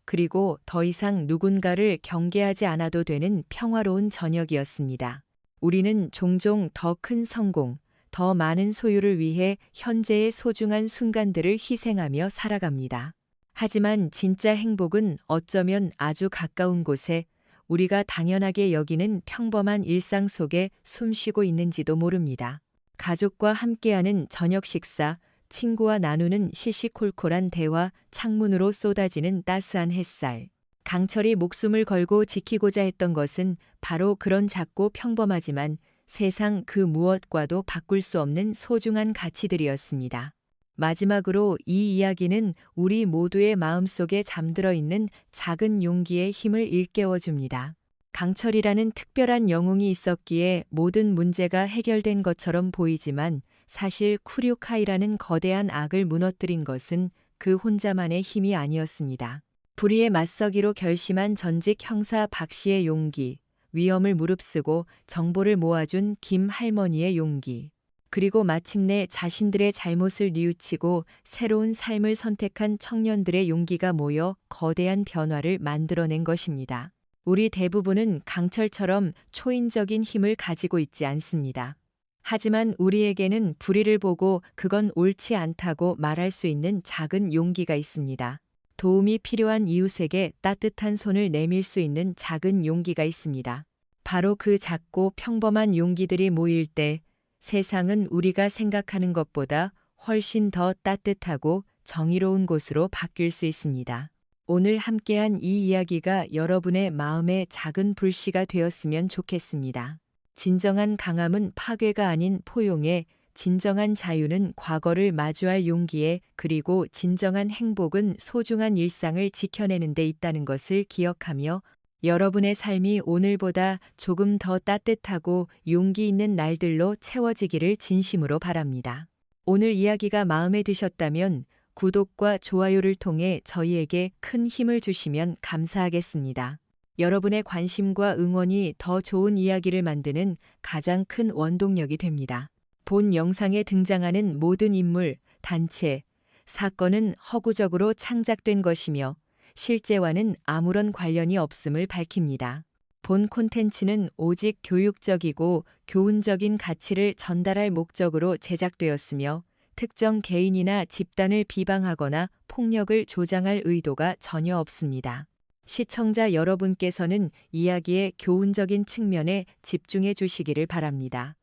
그리고 더 이상 누군가를 경계하지 않아도 되는 평화로운 저녁이었습니다. 우리는 종종 더 큰 성공, 더 많은 소유를 위해 현재의 소중한 순간들을 희생하며 살아갑니다. 하지만 진짜 행복은 어쩌면 아주 가까운 곳에 우리가 당연하게 여기는 평범한 일상 속에 숨쉬고 있는지도 모릅니다. 가족과 함께하는 저녁 식사, 친구와 나누는 시시콜콜한 대화, 창문으로 쏟아지는 따스한 햇살. 강철이 목숨을 걸고 지키고자 했던 것은 바로 그런 작고 평범하지만 세상 그 무엇과도 바꿀 수 없는 소중한 가치들이었습니다. 마지막으로 이 이야기는 우리 모두의 마음속에 잠들어 있는 작은 용기의 힘을 일깨워줍니다. 강철이라는 특별한 영웅이 있었기에 모든 문제가 해결된 것처럼 보이지만 사실 쿠류카이라는 거대한 악을 무너뜨린 것은 그 혼자만의 힘이 아니었습니다. 불의에 맞서기로 결심한 전직 형사 박 씨의 용기, 위험을 무릅쓰고 정보를 모아준 김 할머니의 용기, 그리고 마침내 자신들의 잘못을 뉘우치고 새로운 삶을 선택한 청년들의 용기가 모여 거대한 변화를 만들어낸 것입니다. 우리 대부분은 강철처럼 초인적인 힘을 가지고 있지 않습니다. 하지만 우리에게는 불의를 보고 그건 옳지 않다고 말할 수 있는 작은 용기가 있습니다. 도움이 필요한 이웃에게 따뜻한 손을 내밀 수 있는 작은 용기가 있습니다. 바로 그 작고 평범한 용기들이 모일 때 세상은 우리가 생각하는 것보다 훨씬 더 따뜻하고 정의로운 곳으로 바뀔 수 있습니다. 오늘 함께한 이 이야기가 여러분의 마음에 작은 불씨가 되었으면 좋겠습니다. 진정한 강함은 파괴가 아닌 포용에, 진정한 자유는 과거를 마주할 용기에, 그리고 진정한 행복은 소중한 일상을 지켜내는 데 있다는 것을 기억하며 여러분의 삶이 오늘보다 조금 더 따뜻하고 용기 있는 날들로 채워지기를 진심으로 바랍니다. 오늘 이야기가 마음에 드셨다면 구독과 좋아요를 통해 저희에게 큰 힘을 주시면 감사하겠습니다. 여러분의 관심과 응원이 더 좋은 이야기를 만드는 가장 큰 원동력이 됩니다. 본 영상에 등장하는 모든 인물, 단체, 사건은 허구적으로 창작된 것이며 실제와는 아무런 관련이 없음을 밝힙니다. 본 콘텐츠는 오직 교육적이고 교훈적인 가치를 전달할 목적으로 제작되었으며 특정 개인이나 집단을 비방하거나 폭력을 조장할 의도가 전혀 없습니다. 시청자 여러분께서는 이야기의 교훈적인 측면에 집중해 주시기를 바랍니다.